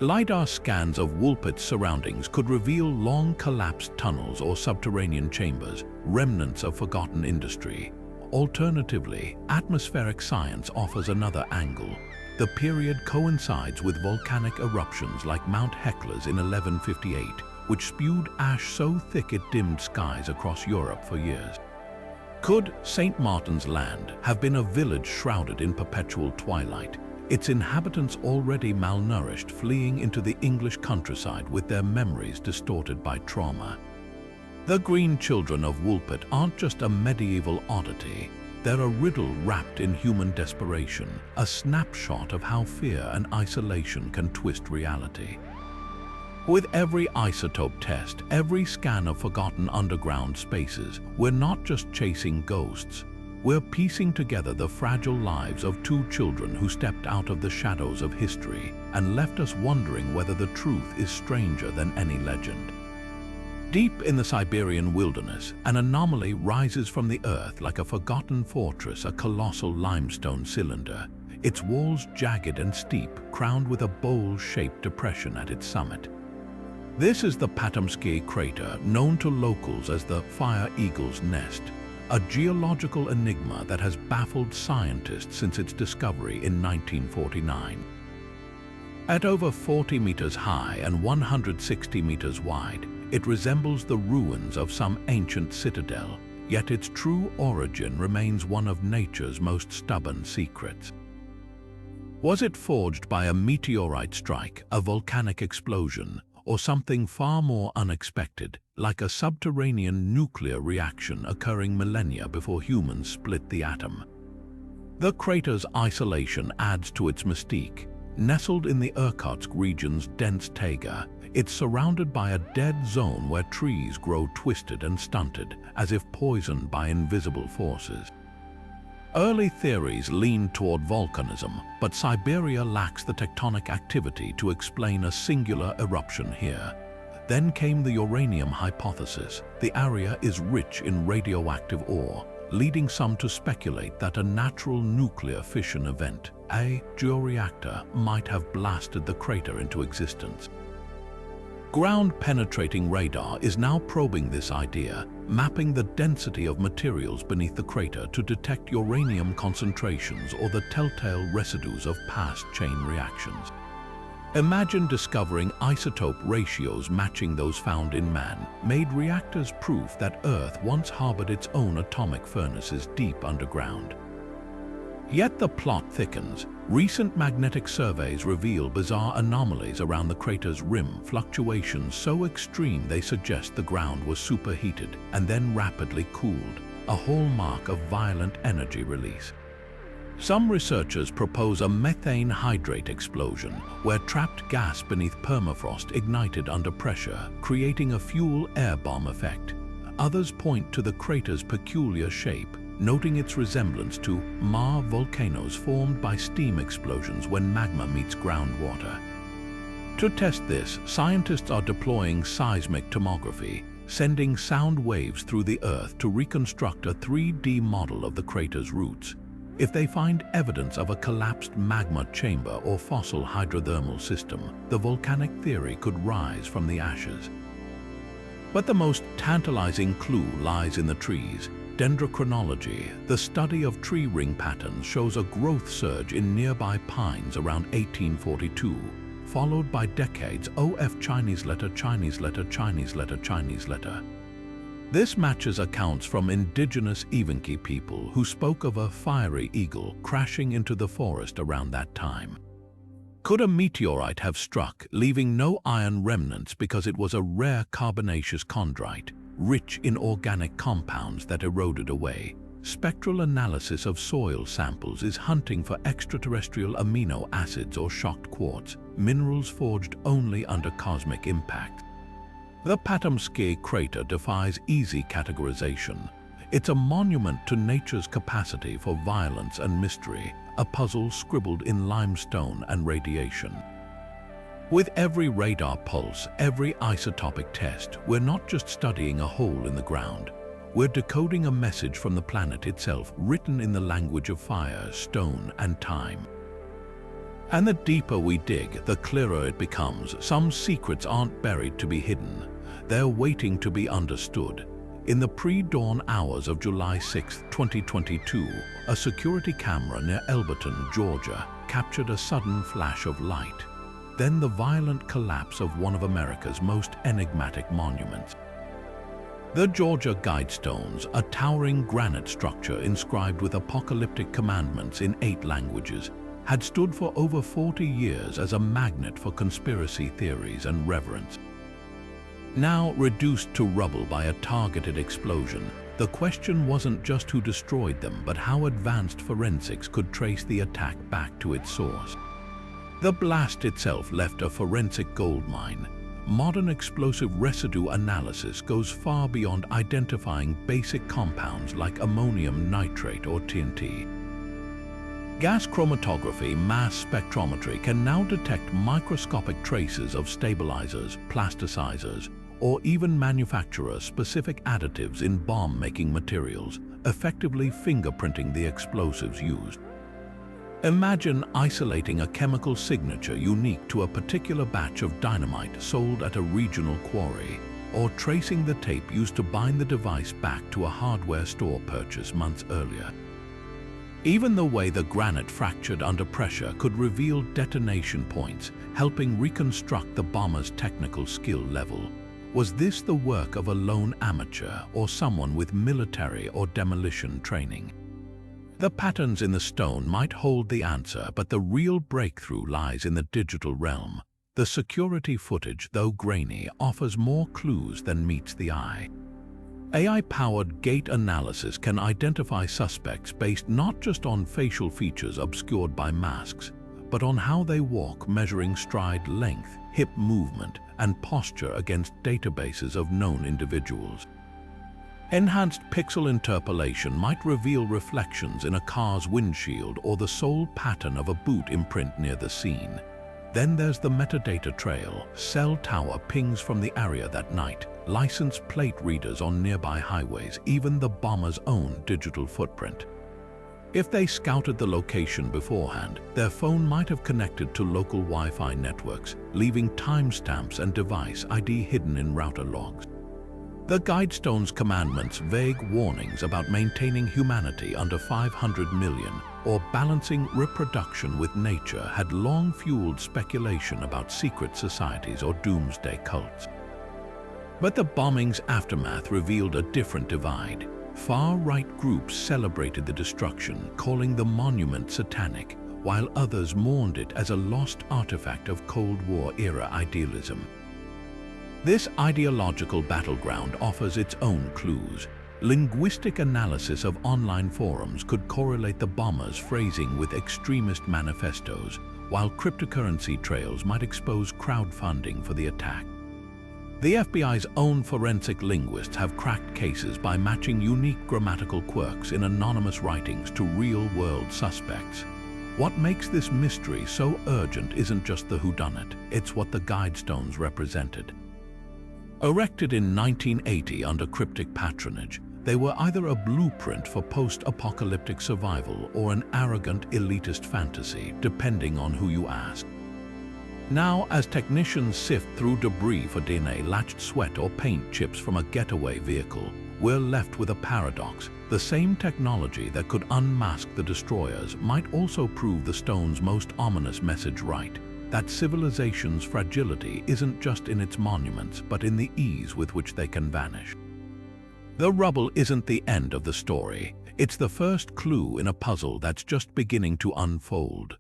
LiDAR scans of Woolpit's surroundings could reveal long collapsed tunnels or subterranean chambers, remnants of forgotten industry. Alternatively, atmospheric science offers another angle. The period coincides with volcanic eruptions like Mount Hecla's in 1158, which spewed ash so thick it dimmed skies across Europe for years. Could St. Martin's Land have been a village shrouded in perpetual twilight, its inhabitants already malnourished, fleeing into the English countryside with their memories distorted by trauma? The green children of Woolpit aren't just a medieval oddity. They're a riddle wrapped in human desperation, a snapshot of how fear and isolation can twist reality. With every isotope test, every scan of forgotten underground spaces, we're not just chasing ghosts. We're piecing together the fragile lives of two children who stepped out of the shadows of history and left us wondering whether the truth is stranger than any legend. Deep in the Siberian wilderness, an anomaly rises from the earth like a forgotten fortress, a colossal limestone cylinder, its walls jagged and steep, crowned with a bowl-shaped depression at its summit. This is the Patomsky crater, known to locals as the Fire Eagle's Nest, a geological enigma that has baffled scientists since its discovery in 1949. At over 40 meters high and 160 meters wide, it resembles the ruins of some ancient citadel, yet its true origin remains one of nature's most stubborn secrets. Was it forged by a meteorite strike, a volcanic explosion, or something far more unexpected, like a subterranean nuclear reaction occurring millennia before humans split the atom? The crater's isolation adds to its mystique. Nestled in the Irkutsk region's dense taiga, it's surrounded by a dead zone where trees grow twisted and stunted, as if poisoned by invisible forces. Early theories leaned toward volcanism, but Siberia lacks the tectonic activity to explain a singular eruption here. Then came the uranium hypothesis. The area is rich in radioactive ore, leading some to speculate that a natural nuclear fission event, a georeactor, might have blasted the crater into existence. Ground-penetrating radar is now probing this idea, mapping the density of materials beneath the crater to detect uranium concentrations or the telltale residues of past chain reactions. Imagine discovering isotope ratios matching those found in man-made reactors, proof that Earth once harbored its own atomic furnaces deep underground. Yet the plot thickens. Recent magnetic surveys reveal bizarre anomalies around the crater's rim, fluctuations so extreme they suggest the ground was superheated and then rapidly cooled, a hallmark of violent energy release. Some researchers propose a methane hydrate explosion, where trapped gas beneath permafrost ignited under pressure, creating a fuel-air bomb effect. Others point to the crater's peculiar shape, noting its resemblance to Mare volcanoes formed by steam explosions when magma meets groundwater. To test this, scientists are deploying seismic tomography, sending sound waves through the Earth to reconstruct a 3D model of the crater's roots. If they find evidence of a collapsed magma chamber or fossil hydrothermal system, the volcanic theory could rise from the ashes. But the most tantalizing clue lies in the trees. Dendrochronology, the study of tree ring patterns, shows a growth surge in nearby pines around 1842, followed by decades OF Chinese letter, Chinese letter, Chinese letter, Chinese letter. This matches accounts from indigenous Evenki people who spoke of a fiery eagle crashing into the forest around that time. Could a meteorite have struck, leaving no iron remnants because it was a rare carbonaceous chondrite, rich in organic compounds that eroded away? Spectral analysis of soil samples is hunting for extraterrestrial amino acids or shocked quartz, minerals forged only under cosmic impact. The Patamsky crater defies easy categorization. It's a monument to nature's capacity for violence and mystery, a puzzle scribbled in limestone and radiation. With every radar pulse, every isotopic test, we're not just studying a hole in the ground. We're decoding a message from the planet itself, written in the language of fire, stone, and time. And the deeper we dig, the clearer it becomes. Some secrets aren't buried to be hidden. They're waiting to be understood. In the pre-dawn hours of July 6, 2022, a security camera near Elberton, Georgia, captured a sudden flash of light. Then the violent collapse of one of America's most enigmatic monuments. The Georgia Guidestones, a towering granite structure inscribed with apocalyptic commandments in 8 languages, had stood for over 40 years as a magnet for conspiracy theories and reverence. Now reduced to rubble by a targeted explosion, the question wasn't just who destroyed them, but how advanced forensics could trace the attack back to its source. The blast itself left a forensic goldmine. Modern explosive residue analysis goes far beyond identifying basic compounds like ammonium nitrate or TNT. Gas chromatography, mass spectrometry can now detect microscopic traces of stabilizers, plasticizers, or even manufacturer-specific additives in bomb-making materials, effectively fingerprinting the explosives used. Imagine isolating a chemical signature unique to a particular batch of dynamite sold at a regional quarry, or tracing the tape used to bind the device back to a hardware store purchase months earlier. Even the way the granite fractured under pressure could reveal detonation points, helping reconstruct the bomber's technical skill level. Was this the work of a lone amateur or someone with military or demolition training? The patterns in the stone might hold the answer, but the real breakthrough lies in the digital realm. The security footage, though grainy, offers more clues than meets the eye. AI-powered gait analysis can identify suspects based not just on facial features obscured by masks, but on how they walk, measuring stride length, hip movement, and posture against databases of known individuals. Enhanced pixel interpolation might reveal reflections in a car's windshield or the sole pattern of a boot imprint near the scene. Then there's the metadata trail. Cell tower pings from the area that night, license plate readers on nearby highways, even the bomber's own digital footprint. If they scouted the location beforehand, their phone might have connected to local Wi-Fi networks, leaving timestamps and device ID hidden in router logs. The Guidestone's commandments' vague warnings about maintaining humanity under 500 million or balancing reproduction with nature had long fueled speculation about secret societies or doomsday cults. But the bombing's aftermath revealed a different divide. Far-right groups celebrated the destruction, calling the monument satanic, while others mourned it as a lost artifact of Cold War-era idealism. This ideological battleground offers its own clues. Linguistic analysis of online forums could correlate the bombers' phrasing with extremist manifestos, while cryptocurrency trails might expose crowdfunding for the attack. The FBI's own forensic linguists have cracked cases by matching unique grammatical quirks in anonymous writings to real-world suspects. What makes this mystery so urgent isn't just the whodunit, it's what the Guidestones represented. Erected in 1980 under cryptic patronage, they were either a blueprint for post-apocalyptic survival or an arrogant elitist fantasy, depending on who you ask. Now, as technicians sift through debris for DNA, latched sweat or paint chips from a getaway vehicle, we're left with a paradox. The same technology that could unmask the destroyers might also prove the stone's most ominous message right. That civilization's fragility isn't just in its monuments, but in the ease with which they can vanish. The rubble isn't the end of the story. It's the first clue in a puzzle that's just beginning to unfold.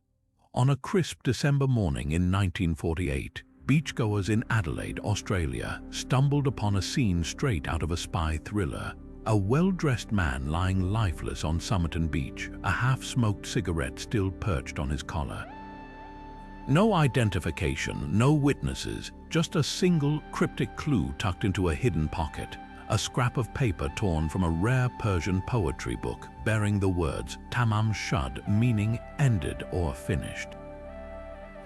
On a crisp December morning in 1948, beachgoers in Adelaide, Australia, stumbled upon a scene straight out of a spy thriller. A well-dressed man lying lifeless on Somerton Beach, a half-smoked cigarette still perched on his collar. No identification, no witnesses, just a single cryptic clue tucked into a hidden pocket. A scrap of paper torn from a rare Persian poetry book bearing the words Tamam Shud, meaning ended or finished.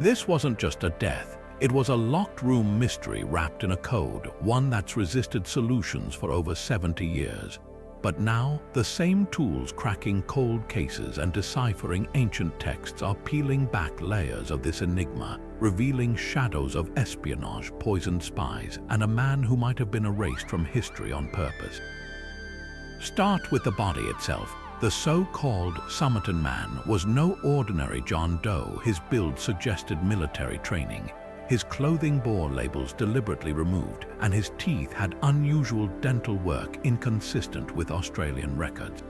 This wasn't just a death, it was a locked room mystery wrapped in a code, one that's resisted solutions for over 70 years. But now, the same tools cracking cold cases and deciphering ancient texts are peeling back layers of this enigma, revealing shadows of espionage, poisoned spies, and a man who might have been erased from history on purpose. Start with the body itself. The so-called Somerton man was no ordinary John Doe. His build suggested military training. His clothing bore labels deliberately removed, and his teeth had unusual dental work inconsistent with Australian records.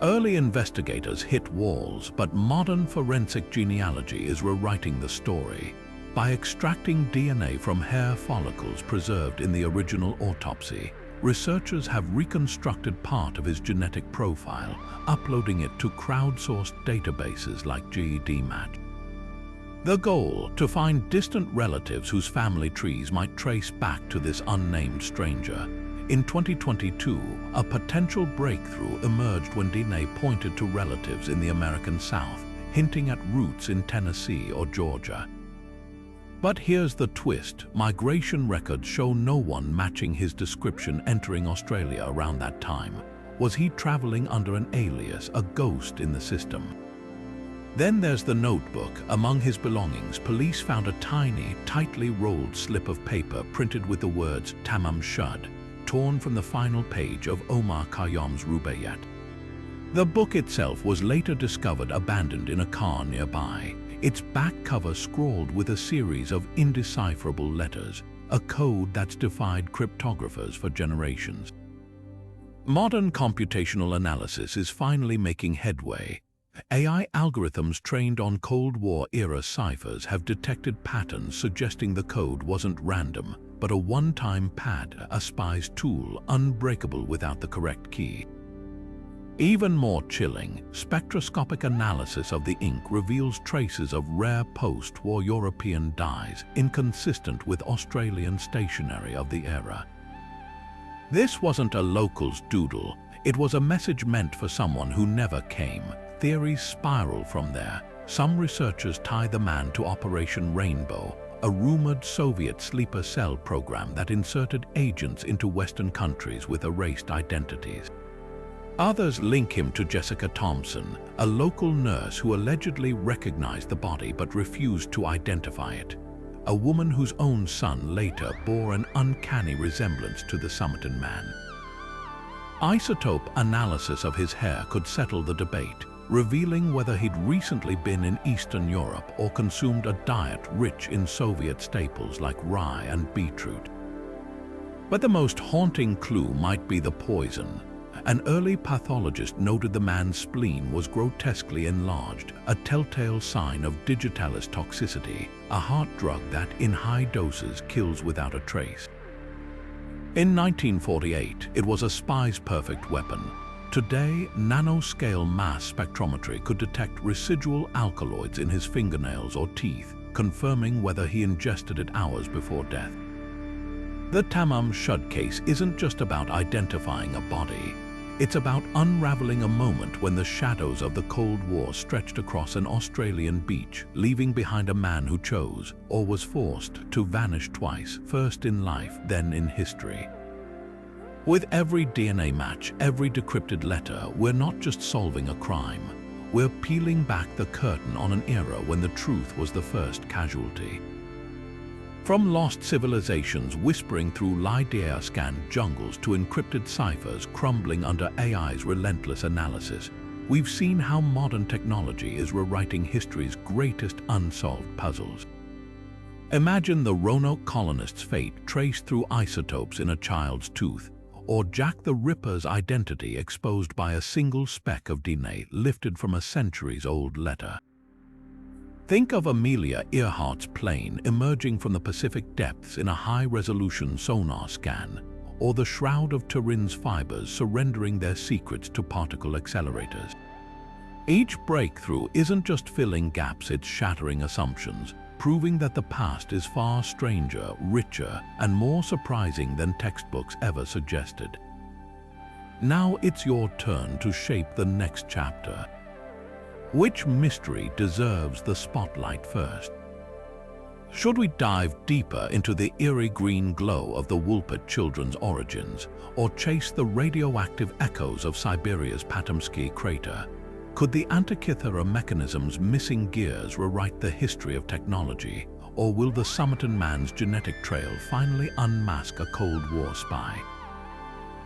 Early investigators hit walls, but modern forensic genealogy is rewriting the story. By extracting DNA from hair follicles preserved in the original autopsy, researchers have reconstructed part of his genetic profile, uploading it to crowdsourced databases like GEDmatch. The goal, to find distant relatives whose family trees might trace back to this unnamed stranger. In 2022, a potential breakthrough emerged when DNA pointed to relatives in the American South, hinting at roots in Tennessee or Georgia. But here's the twist. Migration records show no one matching his description entering Australia around that time. Was he traveling under an alias, a ghost in the system? Then there's the notebook. Among his belongings, police found a tiny, tightly rolled slip of paper printed with the words Tamam Shud, torn from the final page of Omar Khayyam's Rubaiyat. The book itself was later discovered abandoned in a car nearby, its back cover scrawled with a series of indecipherable letters, a code that's defied cryptographers for generations. Modern computational analysis is finally making headway. AI algorithms trained on Cold War-era ciphers have detected patterns suggesting the code wasn't random, but a one-time pad, a spy's tool, unbreakable without the correct key. Even more chilling, spectroscopic analysis of the ink reveals traces of rare post-war European dyes, inconsistent with Australian stationery of the era. This wasn't a local's doodle, it was a message meant for someone who never came. Theories spiral from there. Some researchers tie the man to Operation Rainbow, a rumored Soviet sleeper cell program that inserted agents into Western countries with erased identities. Others link him to Jessica Thompson, a local nurse who allegedly recognized the body but refused to identify it, a woman whose own son later bore an uncanny resemblance to the Somerton man. Isotope analysis of his hair could settle the debate, revealing whether he'd recently been in Eastern Europe or consumed a diet rich in Soviet staples like rye and beetroot. But the most haunting clue might be the poison. An early pathologist noted the man's spleen was grotesquely enlarged, a telltale sign of digitalis toxicity, a heart drug that, in high doses, kills without a trace. In 1948, it was a spy's perfect weapon. Today, nanoscale mass spectrometry could detect residual alkaloids in his fingernails or teeth, confirming whether he ingested it hours before death. The Tamam Shud case isn't just about identifying a body. It's about unraveling a moment when the shadows of the Cold War stretched across an Australian beach, leaving behind a man who chose, or was forced, to vanish twice, first in life, then in history. With every DNA match, every decrypted letter, we're not just solving a crime. We're peeling back the curtain on an era when the truth was the first casualty. From lost civilizations whispering through LiDAR-scanned jungles to encrypted ciphers crumbling under AI's relentless analysis, we've seen how modern technology is rewriting history's greatest unsolved puzzles. Imagine the Roanoke colonists' fate traced through isotopes in a child's tooth, or Jack the Ripper's identity exposed by a single speck of DNA lifted from a centuries-old letter. Think of Amelia Earhart's plane emerging from the Pacific depths in a high-resolution sonar scan, or the shroud of Turin's fibers surrendering their secrets to particle accelerators. Each breakthrough isn't just filling gaps, it's shattering assumptions, proving that the past is far stranger, richer, and more surprising than textbooks ever suggested. Now it's your turn to shape the next chapter. Which mystery deserves the spotlight first? Should we dive deeper into the eerie green glow of the Woolpit children's origins, or chase the radioactive echoes of Siberia's Potemsky crater? Could the Antikythera Mechanism's missing gears rewrite the history of technology, or will the Somerton man's genetic trail finally unmask a Cold War spy?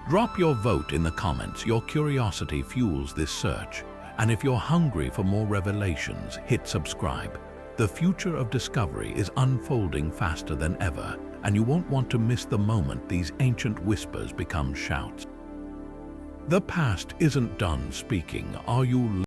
Drop your vote in the comments. Your curiosity fuels this search. And if you're hungry for more revelations, hit subscribe. The future of discovery is unfolding faster than ever, and you won't want to miss the moment these ancient whispers become shouts. The past isn't done speaking. Are you